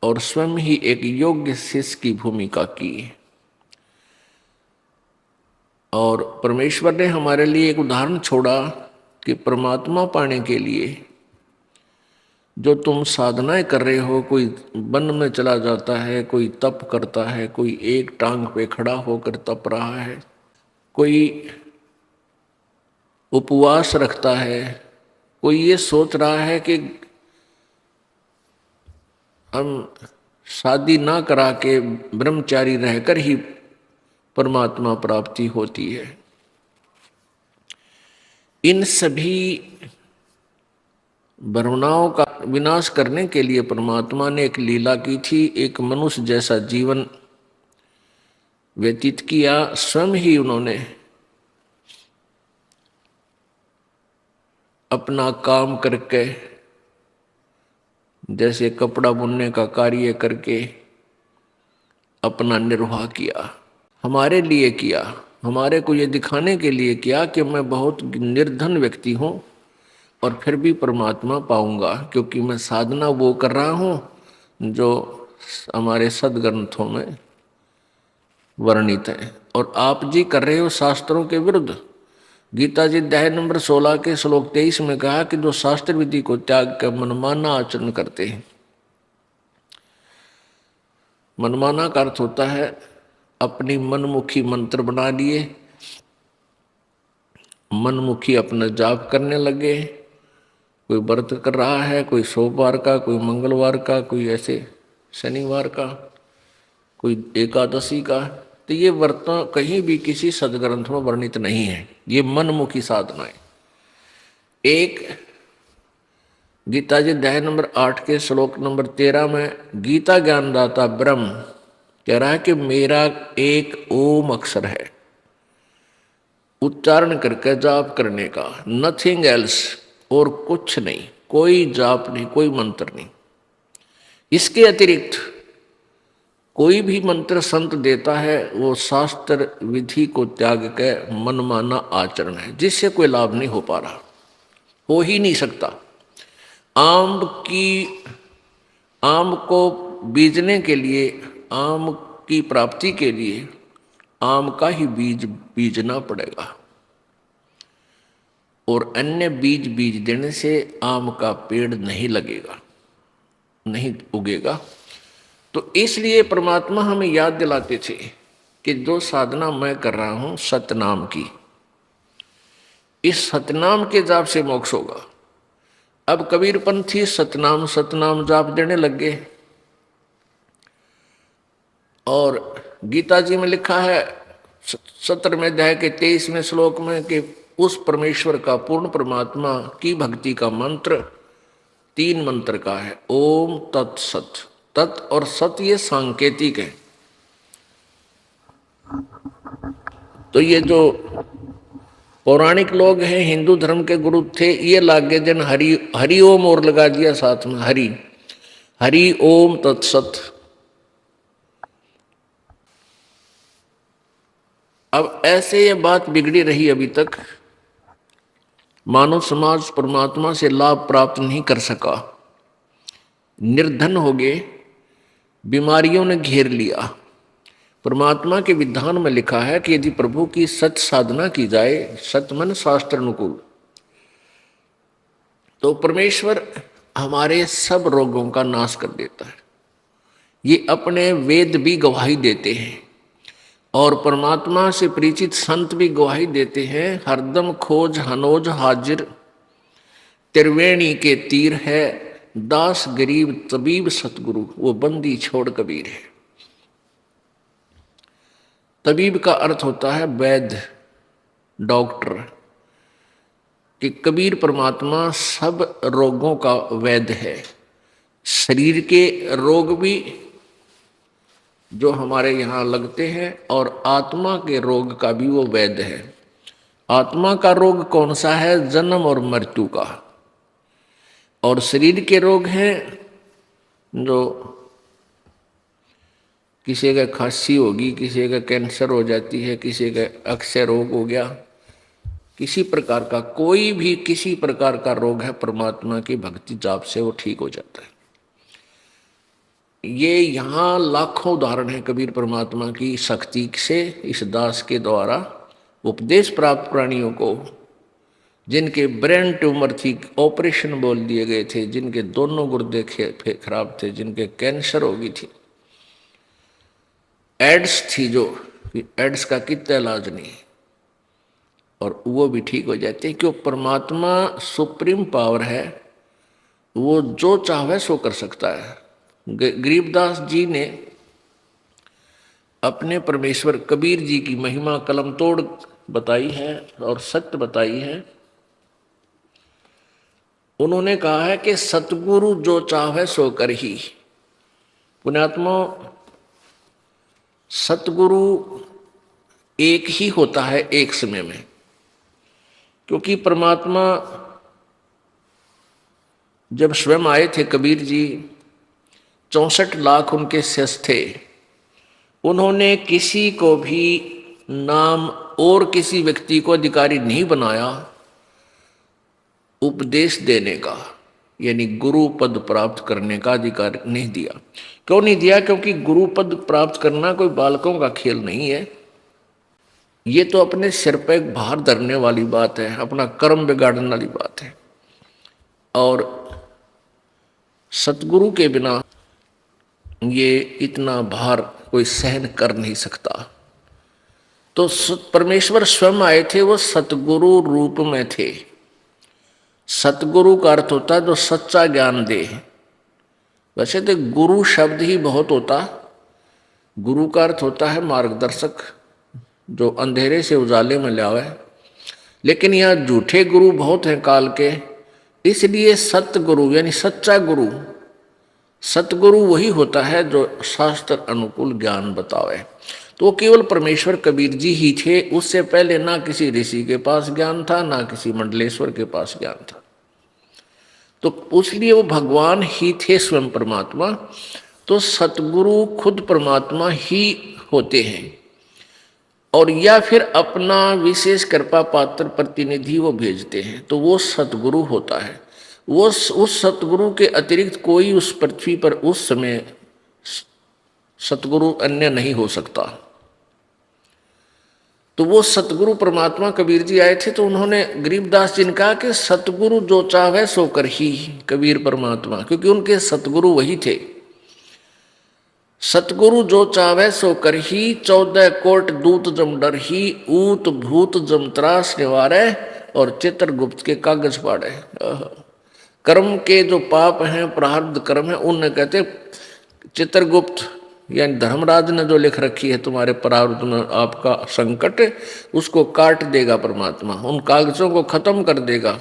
Speaker 1: और स्वयं ही एक योग्य शिष्य की भूमिका की। और परमेश्वर ने हमारे लिए एक उदाहरण छोड़ा कि परमात्मा पाने के लिए जो तुम साधनाएं कर रहे हो, कोई वन में चला जाता है, कोई तप करता है, कोई एक टांग पे खड़ा होकर तप रहा है, कोई उपवास रखता है, कोई ये सोच रहा है कि हम शादी ना करा के ब्रह्मचारी रहकर ही परमात्मा प्राप्ति होती है। इन सभी भ्रमणाओं का विनाश करने के लिए परमात्मा ने एक लीला की थी, एक मनुष्य जैसा जीवन व्यतीत किया। स्वयं ही उन्होंने अपना काम करके, जैसे कपड़ा बुनने का कार्य करके अपना निर्वाह किया, हमारे लिए किया, हमारे को ये दिखाने के लिए किया कि मैं बहुत निर्धन व्यक्ति हूँ और फिर भी परमात्मा पाऊंगा, क्योंकि मैं साधना वो कर रहा हूँ जो हमारे सदग्रंथों में वर्णित है। और आप जी कर रहे हो शास्त्रों के विरुद्ध। गीता जी अध्याय नंबर 16 के श्लोक 23 में कहा कि जो शास्त्र विधि को त्याग कर मनमाना आचरण करते हैं। मनमाना का अर्थ होता है अपनी मनमुखी मंत्र बना लिए, मनमुखी अपना जाप करने लगे। कोई व्रत कर रहा है, कोई सोमवार का, कोई मंगलवार का, कोई ऐसे शनिवार का, कोई एकादशी का, तो ये व्रत कहीं भी किसी सदग्रंथ में वर्णित नहीं है। ये मनमुखी साधना है। एक गीता जी अध्याय नंबर 8 के श्लोक नंबर 13 में गीता ज्ञानदाता ब्रह्म कह रहा है कि मेरा एक ओम अक्षर है, उच्चारण करके जाप करने का, नथिंग एल्स, और कुछ नहीं, कोई जाप नहीं, कोई मंत्र नहीं। इसके अतिरिक्त कोई भी मंत्र संत देता है वो शास्त्र विधि को त्याग के मनमाना आचरण है, जिससे कोई लाभ नहीं हो पा रहा, हो ही नहीं सकता। आम को बीजने के लिए, आम की प्राप्ति के लिए आम का ही बीज बीजना पड़ेगा, और अन्य बीज बीज देने से आम का पेड़ नहीं लगेगा, नहीं उगेगा। तो इसलिए परमात्मा हमें याद दिलाते थे कि जो साधना मैं कर रहा हूं सतनाम की, इस सतनाम के जाप से मोक्ष होगा। अब कबीरपंथी सतनाम सतनाम जाप देने लग गए। और गीता जी में लिखा है 17वें अध्याय के 23वें श्लोक में कि उस परमेश्वर का, पूर्ण परमात्मा की भक्ति का मंत्र 3 मंत्र का है, ओम तत्सत। तत् और सत ये सांकेतिक है। तो ये जो पौराणिक लोग हैं, हिंदू धर्म के गुरु थे, ये लागे जन हरि हरि ओम और लगा दिया साथ में, हरि हरि ओम तत्सत। अब ऐसे ये बात बिगड़ी रही अभी तक, मानव समाज परमात्मा से लाभ प्राप्त नहीं कर सका, निर्धन हो गए, बीमारियों ने घेर लिया। परमात्मा के विधान में लिखा है कि यदि प्रभु की सत साधना की जाए, सतमन शास्त्र अनुकूल, तो परमेश्वर हमारे सब रोगों का नाश कर देता है। ये अपने वेद भी गवाही देते हैं और परमात्मा से परिचित संत भी गवाही देते हैं। हरदम खोज हनोज हाजिर, त्रिवेणी के तीर है, दास गरीब तबीब सतगुरु, वो बंदी छोड़ कबीर है। तबीब का अर्थ होता है वैद्य, डॉक्टर। कि कबीर परमात्मा सब रोगों का वैद्य है। शरीर के रोग भी जो हमारे यहाँ लगते हैं और आत्मा के रोग का भी वो वैद्य है। आत्मा का रोग कौन सा है? जन्म और मृत्यु का। और शरीर के रोग हैं जो किसी का खांसी होगी, किसी का कैंसर हो जाती है, किसी का अक्षय रोग हो गया, किसी प्रकार का कोई भी किसी प्रकार का रोग है, परमात्मा की भक्ति जाप से वो ठीक हो जाता है। ये यहाँ लाखों उदाहरण है कबीर परमात्मा की शक्ति से इस दास के द्वारा उपदेश प्राप्त प्राणियों को, जिनके ब्रेन ट्यूमर थी, ऑपरेशन बोल दिए गए थे, जिनके दोनों गुर्दे खराब थे, जिनके कैंसर हो गई थी, एड्स थी जो एड्स का कितना इलाज नहीं, और वो भी ठीक हो जाते हैं। क्यों? परमात्मा सुप्रीम पावर है, वो जो चाहे सो कर सकता है। गरीबदास जी ने अपने परमेश्वर कबीर जी की महिमा कलम तोड़ बताई है और सत्य बताई है। उन्होंने कहा है कि सतगुरु जो चाहे सो कर ही। पुण्यात्मा, सतगुरु एक ही होता है एक समय में, क्योंकि परमात्मा जब स्वयं आए थे कबीर जी, 64 लाख उनके शिष्य थे, उन्होंने किसी को भी नाम और किसी व्यक्ति को अधिकारी नहीं बनाया उपदेश देने का, यानी गुरु पद प्राप्त करने का अधिकार नहीं दिया। क्यों नहीं दिया? क्योंकि गुरु पद प्राप्त करना कोई बालकों का खेल नहीं है। ये तो अपने सिर पर एक भार धरने वाली बात है, अपना कर्म बिगाड़ने वाली बात है। और सतगुरु के बिना ये इतना भार कोई सहन कर नहीं सकता। तो परमेश्वर स्वयं आए थे, वो सतगुरु रूप में थे। सतगुरु का अर्थ होता है जो सच्चा ज्ञान दे। वैसे तो गुरु शब्द ही बहुत होता, गुरु का अर्थ होता है मार्गदर्शक, जो अंधेरे से उजाले में लावे। लेकिन यहाँ झूठे गुरु बहुत हैं काल के, इसलिए सतगुरु यानी सच्चा गुरु, सतगुरु वही होता है जो शास्त्र अनुकूल ज्ञान बतावे। तो वो केवल परमेश्वर कबीर जी ही थे, उससे पहले ना किसी ऋषि के पास ज्ञान था, ना किसी मंडलेश्वर के पास ज्ञान था। तो इसलिए वो भगवान ही थे, स्वयं परमात्मा। तो सतगुरु खुद परमात्मा ही होते हैं, और या फिर अपना विशेष कृपा पात्र प्रतिनिधि वो भेजते हैं, तो वो सतगुरु होता है। वो उस सतगुरु के अतिरिक्त कोई उस पृथ्वी पर उस समय सतगुरु अन्य नहीं हो सकता। तो वो सतगुरु परमात्मा कबीर जी आए थे, तो उन्होंने गरीबदास जी ने कहा कि सतगुरु जो चाहे सो कर ही, कबीर परमात्मा, क्योंकि उनके सतगुरु वही थे। सतगुरु जो चावे सो कर ही, 14 कोट दूत जम डर ही, ऊत भूत जम त्रास निवारे, और चित्रगुप्त के कागज पाड़े। कर्म के जो पाप हैं, प्रारब्ध कर्म है, उन्हें कहते चित्रगुप्त, यानी धर्मराज ने जो लिख रखी है तुम्हारे प्रारब्ध में आपका संकट, उसको काट देगा परमात्मा, उन कागजों को खत्म कर देगा।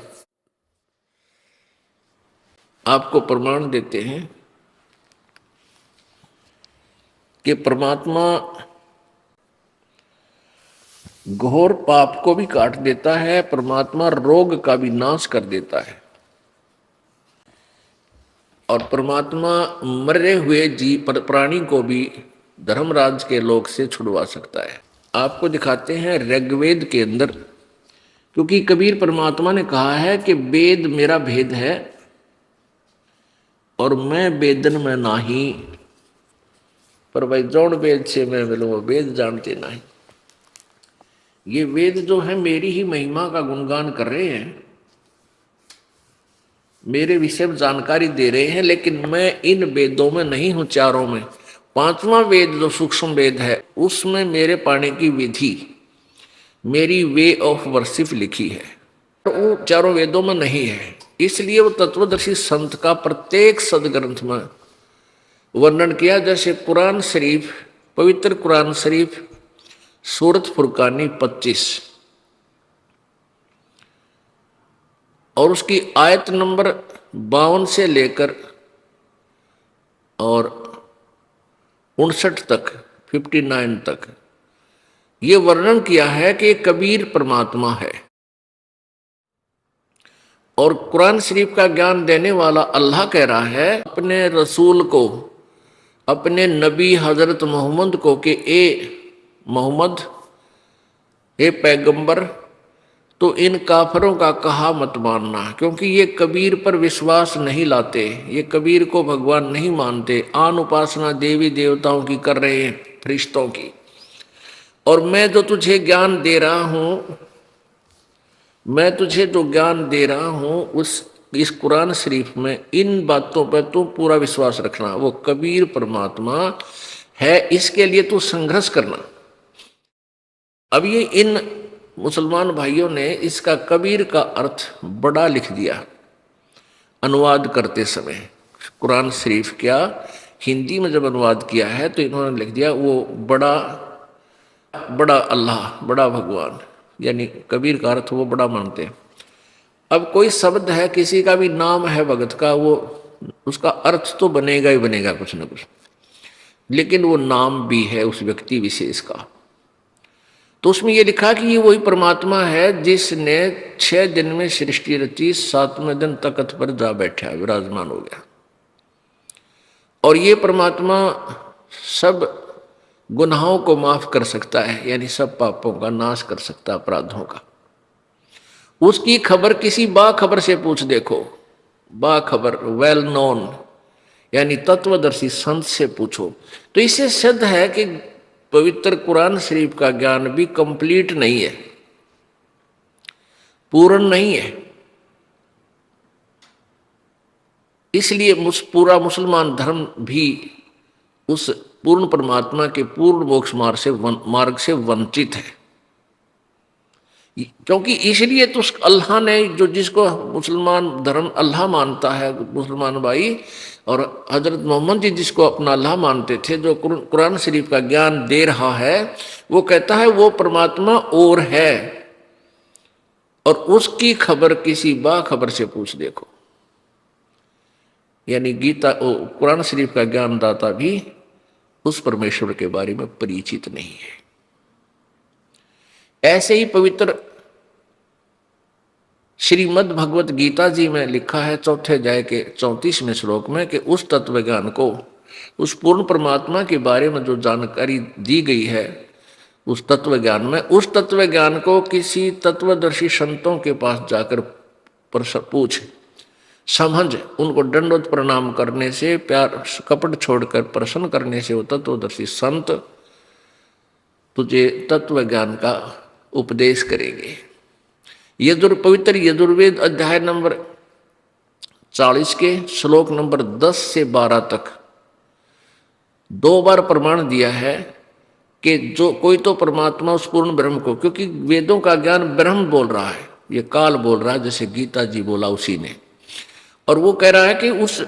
Speaker 1: आपको प्रमाण देते हैं कि परमात्मा घोर पाप को भी काट देता है, परमात्मा रोग का भी नाश कर देता है, और परमात्मा मरे हुए जीव प्राणी को भी धर्मराज के लोक से छुड़वा सकता है। आपको दिखाते हैं ऋग्वेद के अंदर, क्योंकि कबीर परमात्मा ने कहा है कि वेद मेरा भेद है और मैं वेदन में नाही, पर भाई जौन वेद से मैं मिलूँ वो वेद जानते नहीं। ये वेद जो है मेरी ही महिमा का गुणगान कर रहे हैं, मेरे विषय में जानकारी दे रहे हैं, लेकिन मैं इन वेदों में नहीं हूं, चारों में। 5वां वेद जो सूक्ष्म वेद है, उसमें मेरे पाने की विधि, मेरी वे ऑफ वर्शिप लिखी है, तो वो चारों वेदों में नहीं है। इसलिए वो तत्वदर्शी संत का प्रत्येक सदग्रंथ में वर्णन किया, जैसे कुरान शरीफ, पवित्र कुरान शरीफ, सूरत फुरकानी 25, और उसकी आयत नंबर 52 से लेकर और 59 तक, 59 तक ये वर्णन किया है कि कबीर परमात्मा है। और कुरान शरीफ का ज्ञान देने वाला अल्लाह कह रहा है अपने रसूल को, अपने नबी हजरत मोहम्मद को कि ए मोहम्मद, ए पैगंबर, तो इन काफरों का कहा मत मानना, क्योंकि ये कबीर पर विश्वास नहीं लाते, ये कबीर को भगवान नहीं मानते, आन उपासना देवी देवताओं की कर रहे हैं, फरिश्तों की। और मैं जो तुझे ज्ञान दे रहा हूँ, मैं तुझे जो ज्ञान दे रहा हूँ इस कुरान शरीफ में, इन बातों पर तू पूरा विश्वास रखना। वो कबीर परमात्मा है, इसके लिए तू संघर्ष करना। अब ये इन मुसलमान भाइयों ने इसका कबीर का अर्थ बड़ा लिख दिया अनुवाद करते समय। कुरान शरीफ क्या हिंदी में जब अनुवाद किया है तो इन्होंने लिख दिया वो बड़ा बड़ा अल्लाह, बड़ा भगवान, यानी कबीर का अर्थ वो बड़ा मानते हैं। अब कोई शब्द है, किसी का भी नाम है भगत का, वो उसका अर्थ तो बनेगा ही बनेगा कुछ ना कुछ, लेकिन वो नाम भी है उस व्यक्ति विशेष का। तो उसमें ये लिखा कि ये वही परमात्मा है जिसने 6 दिन में सृष्टि रची, 7वें दिन तख्त पर जा बैठा, विराजमान हो गया। और ये परमात्मा सब गुनाहों को माफ कर सकता है, यानी सब पापों का नाश कर सकता है, अपराधों का। उसकी खबर किसी बाखबर से पूछ देखो, बाखबर, वेल नोन, यानी तत्वदर्शी संत से पूछो। तो इससे सिद्ध है कि पवित्र कुरान शरीफ का ज्ञान भी कंप्लीट नहीं है, पूर्ण नहीं है। इसलिए पूरा मुसलमान धर्म भी उस पूर्ण परमात्मा के पूर्ण मोक्ष मार्ग से वंचित है। क्योंकि इसलिए तो अल्लाह ने जो, जिसको मुसलमान धर्म अल्लाह मानता है मुसलमान भाई, और हजरत मोहम्मद जी जिसको अपना अल्लाह मानते थे, जो कुरान शरीफ का ज्ञान दे रहा है, वो कहता है वो परमात्मा और है, और उसकी खबर किसी बाखबर से पूछ देखो। यानी गीता, कुरान शरीफ का ज्ञानदाता भी उस परमेश्वर के बारे में परिचित नहीं है। ऐसे ही पवित्र श्रीमद् भगवत गीता जी में लिखा है 4th अध्याय के 34वें श्लोक में कि उस तत्व ज्ञान को, उस पूर्ण परमात्मा के बारे में जो जानकारी दी गई है उस तत्व ज्ञान में, उस तत्व ज्ञान को किसी तत्वदर्शी संतों के पास जाकर पूछ, समझ, उनको दंडवत प्रणाम करने से, प्यार कपट छोड़कर प्रसन्न करने से वो तत्वदर्शी संत तुझे तत्व ज्ञान का उपदेश करेंगे। पवित्र यजुर्वेद अध्याय नंबर 40 के श्लोक नंबर 10 से 12 तक 2 बार प्रमाण दिया है कि जो कोई तो परमात्मा उस पूर्ण ब्रह्म को, क्योंकि वेदों का ज्ञान ब्रह्म बोल रहा है, ये काल बोल रहा है, जैसे गीता जी बोला उसी ने। और वो कह रहा है कि उस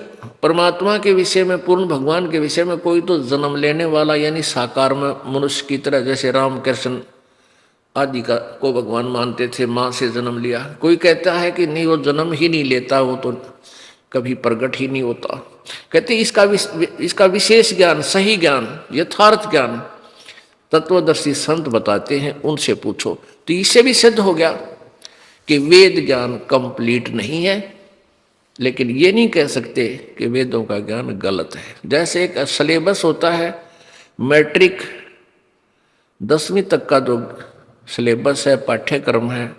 Speaker 1: परमात्मा के विषय में, पूर्ण भगवान के विषय में कोई तो जन्म लेने वाला, यानी साकार में मनुष्य की तरह, जैसे राम कृष्ण आदि का को भगवान मानते थे, माँ से जन्म लिया। कोई कहता है कि नहीं, वो जन्म ही नहीं लेता, वो तो कभी प्रकट ही नहीं होता। कहते इसका विशेष ज्ञान, सही ज्ञान, यथार्थ ज्ञान तत्वदर्शी संत बताते हैं, उनसे पूछो। तो इससे भी सिद्ध हो गया कि वेद ज्ञान कंप्लीट नहीं है, लेकिन ये नहीं कह सकते कि वेदों का ज्ञान गलत है। जैसे एक सिलेबस होता है, मैट्रिक 10वीं तक का जो सिलेबस है, पाठ्यक्रम है,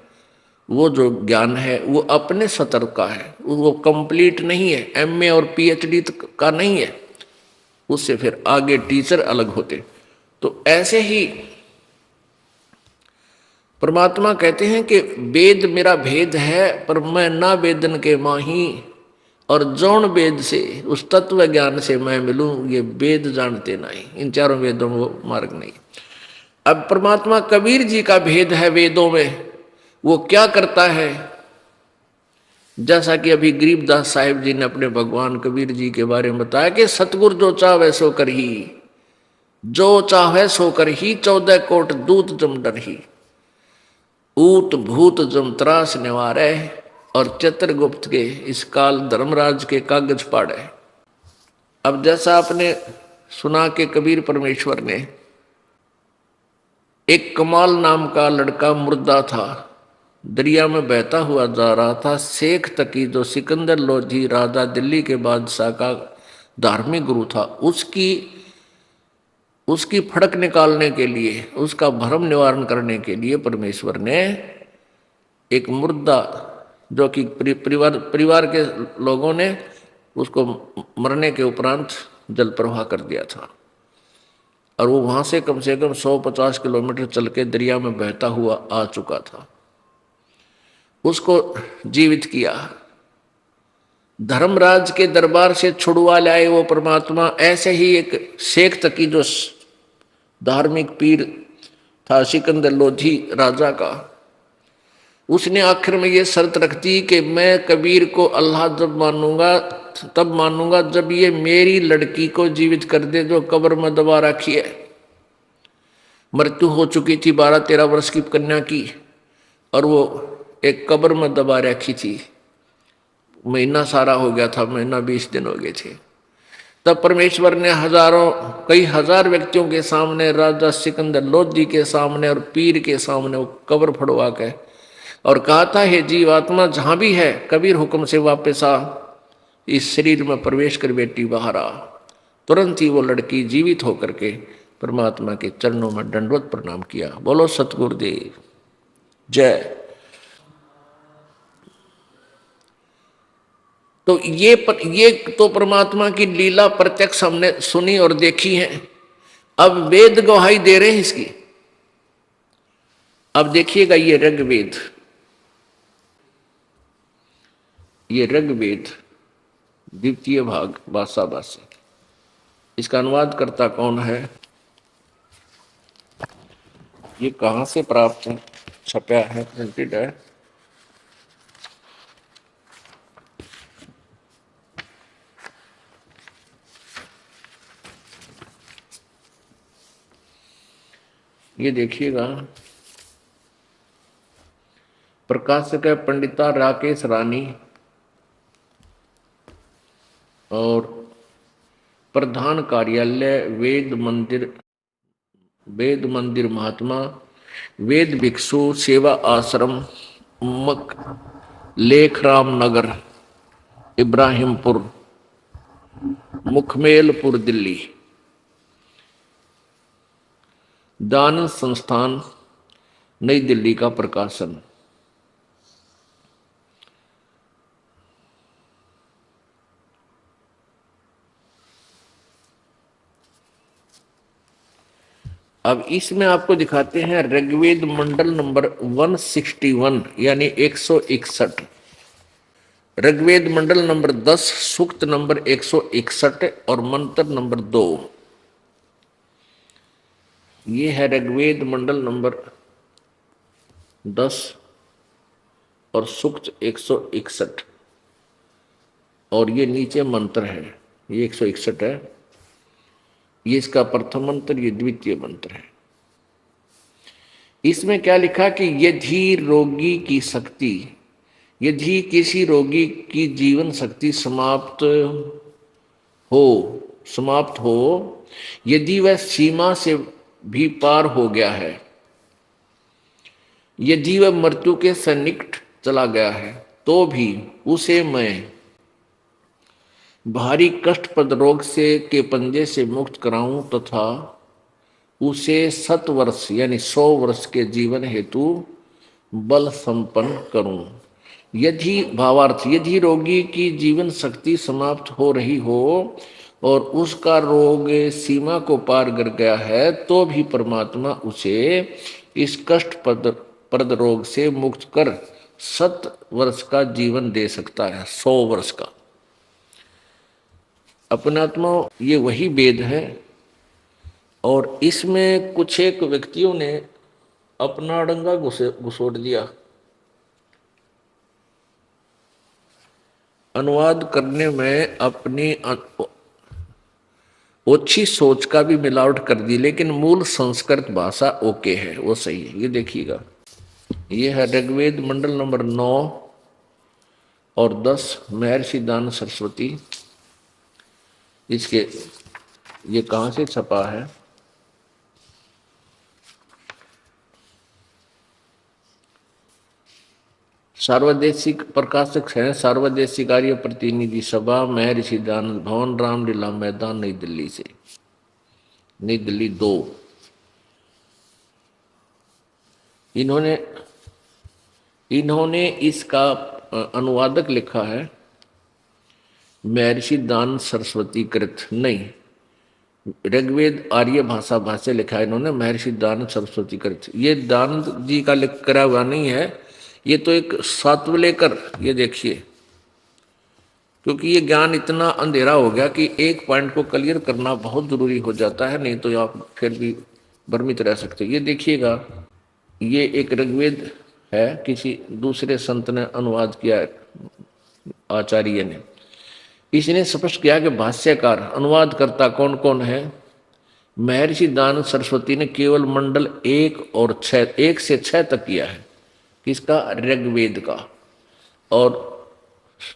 Speaker 1: वो जो ज्ञान है वो अपने सतर का है, वो कंप्लीट नहीं है, एमए और पीएचडी का नहीं है, उससे फिर आगे टीचर अलग होते। तो ऐसे ही परमात्मा कहते हैं कि वेद मेरा भेद है, पर मैं ना वेदन के माही, और जौन वेद से, उस तत्व ज्ञान से मैं मिलूं, ये वेद जानते नहीं, इन चारों वेदों में वो मार्ग नहीं। अब परमात्मा कबीर जी का भेद है वेदों में, वो क्या करता है, जैसा कि अभी गरीबदास साहिब जी ने अपने भगवान कबीर जी के बारे में बताया कि सतगुर जो चाहे सो कर ही, जो चाहे सो कर ही, 14 कोट दूत जम डर ही, ऊत भूत जम त्रास निवारे, और चित्रगुप्त के इस काल धर्मराज के कागज पाड़े। अब जैसा आपने सुना कि कबीर परमेश्वर ने, एक कमाल नाम का लड़का मुर्दा था, दरिया में बहता हुआ जा रहा था। शेख तकी जो सिकंदर लोधी राजा दिल्ली के बादशाह का धार्मिक गुरु था, उसकी फड़क निकालने के लिए, उसका भ्रम निवारण करने के लिए परमेश्वर ने एक मुर्दा, जो कि परिवार के लोगों ने उसको मरने के उपरांत जल प्रवाह कर दिया था, और वो वहां से कम 150 किलोमीटर चल के दरिया में बहता हुआ आ चुका था। उसको जीवित किया, धर्मराज के दरबार से छुड़वा लाए वो परमात्मा। ऐसे ही एक शेख तकी जो धार्मिक पीर था सिकंदर लोधी राजा का, उसने आखिर में ये शर्त रख दी कि मैं कबीर को अल्लाह जब मानूंगा, तब मानूंगा जब ये मेरी लड़की को जीवित कर दे जो कब्र में दबा रखी है। मृत्यु हो चुकी थी 12-13 वर्ष की कन्या की, और वो एक कब्र में दबा रखी थी। महीना सारा हो गया था, महीना 20 दिन हो गए थे। तब परमेश्वर ने कई हजार व्यक्तियों के सामने, राजा सिकंदर लोधी के सामने और पीर के सामने वो कब्र फड़वा के और कहा था, हे जीवात्मा जहां भी है, कबीर हुक्म से वापस आ, इस शरीर में प्रवेश कर बेटी बाहर आ। तुरंत ही वो लड़की जीवित होकर के परमात्मा के चरणों में दंडवत प्रणाम किया। बोलो सतगुरुदेव जय। तो ये तो परमात्मा की लीला प्रत्यक्ष हमने सुनी और देखी है। अब वेद गवाही दे रहे हैं इसकी। अब देखिएगा, ये ऋग्वेद, ये ऋग्वेद द्वितीय भाग बासाबासी, इसका अनुवाद करता कौन है, ये कहां से प्राप्त है, छपा है, प्रिंटेड है। ये देखिएगा, प्रकाशक है पंडिता राकेश रानी, और प्रधान कार्यालय वेद मंदिर महात्मा वेद भिक्षु सेवा आश्रम लेखराम नगर इब्राहिमपुर मुखमेलपुर दिल्ली। दान संस्थान नई दिल्ली का प्रकाशन। अब इसमें आपको दिखाते हैं ऋग्वेद मंडल नंबर 161 यानी 161, ऋग्वेद मंडल नंबर 10 सूक्त नंबर 161 और मंत्र नंबर 2। ये है ऋग्वेद मंडल नंबर 10 और सूक्त 161, और ये नीचे मंत्र है, ये 161 है, ये इसका प्रथम मंत्र, ये द्वितीय मंत्र है। इसमें क्या लिखा कि यदि रोगी की शक्ति, यदि किसी रोगी की जीवन शक्ति समाप्त हो, यदि वह सीमा से भी पार हो गया है, यदि वह मृत्यु के सन्निकट चला गया है, तो भी उसे मैं भारी कष्टप्रद रोग के पंजे से मुक्त कराऊं तथा उसे 100 वर्ष यानी 100 वर्ष के जीवन हेतु बल संपन्न करूं। यदि रोगी की जीवन शक्ति समाप्त हो रही हो और उसका रोग सीमा को पार कर गया है, तो भी परमात्मा उसे इस कष्टप्रद रोग से मुक्त कर 100 वर्ष का जीवन दे सकता है, 100 वर्ष का। अपनात्मा ये वही वेद है, और इसमें कुछ एक व्यक्तियों ने अपना अड़ंगा घुसोड़ दिया। अनुवाद करने में अपनी ओछी सोच का भी मिलावट कर दी, लेकिन मूल संस्कृत भाषा ओके है, वो सही है। ये देखिएगा, ये है ऋग्वेद मंडल नंबर 9 और 10 महर्षि दानंद सरस्वती। इसके ये कहाँ से छपा है? सार्वदेशिक प्रकाशक है सार्वदेशिक आर्य प्रतिनिधि सभा, महर्षि दानंद भवन, रामलीला मैदान, नई दिल्ली से, नई दिल्ली 2। इन्होंने इन्होंने इसका अनुवादक लिखा है महर्षि दानंद सरस्वती कृत, नहीं, ऋग्वेद आर्य भाषा भाष्य लिखा है इन्होंने महर्षि दानंद सरस्वती कृत। ये दानंद जी का लिख करा हुआ नहीं है, ये तो एक सातवलेकर, ये देखिए, क्योंकि ये ज्ञान इतना अंधेरा हो गया कि एक पॉइंट को क्लियर करना बहुत जरूरी हो जाता है, नहीं तो आप फिर भी भ्रमित रह सकते। ये देखिएगा, ये एक ऋग्वेद है, किसी दूसरे संत ने अनुवाद किया है, आचार्य ने। इसने स्पष्ट किया कि भाष्यकार अनुवादकर्ता कौन कौन है। महर्षि दानंद सरस्वती ने केवल मंडल 1 से 6 तक किया है, किसका? ऋग्वेद का। और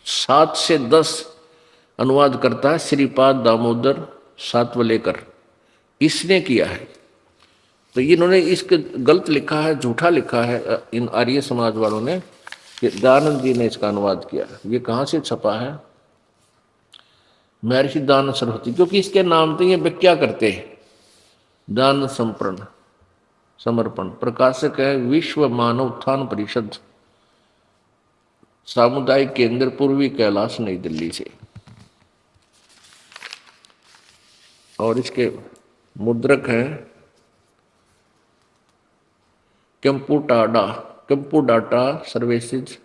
Speaker 1: 7 से 10 अनुवाद करता है श्रीपाद दामोदर सातवलेकर, इसने किया है। तो इन्होंने इसके गलत लिखा है, झूठा लिखा है इन आर्य समाज वालों ने कि दानंद जी ने इसका अनुवाद किया है। ये कहाँ से छपा है? महर्षि दानंद सरस्वती, क्योंकि इसके नाम तो ये व्याख्या करते हैं दान समर्पण। प्रकाशक है विश्व मानव उत्थान परिषद, सामुदायिक केंद्र, पूर्वी कैलाश, नई दिल्ली से। और इसके मुद्रक हैं कंप्यूडाटा सर्विसेज,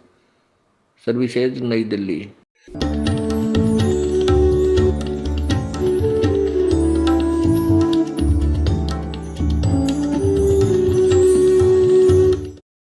Speaker 1: नई दिल्ली।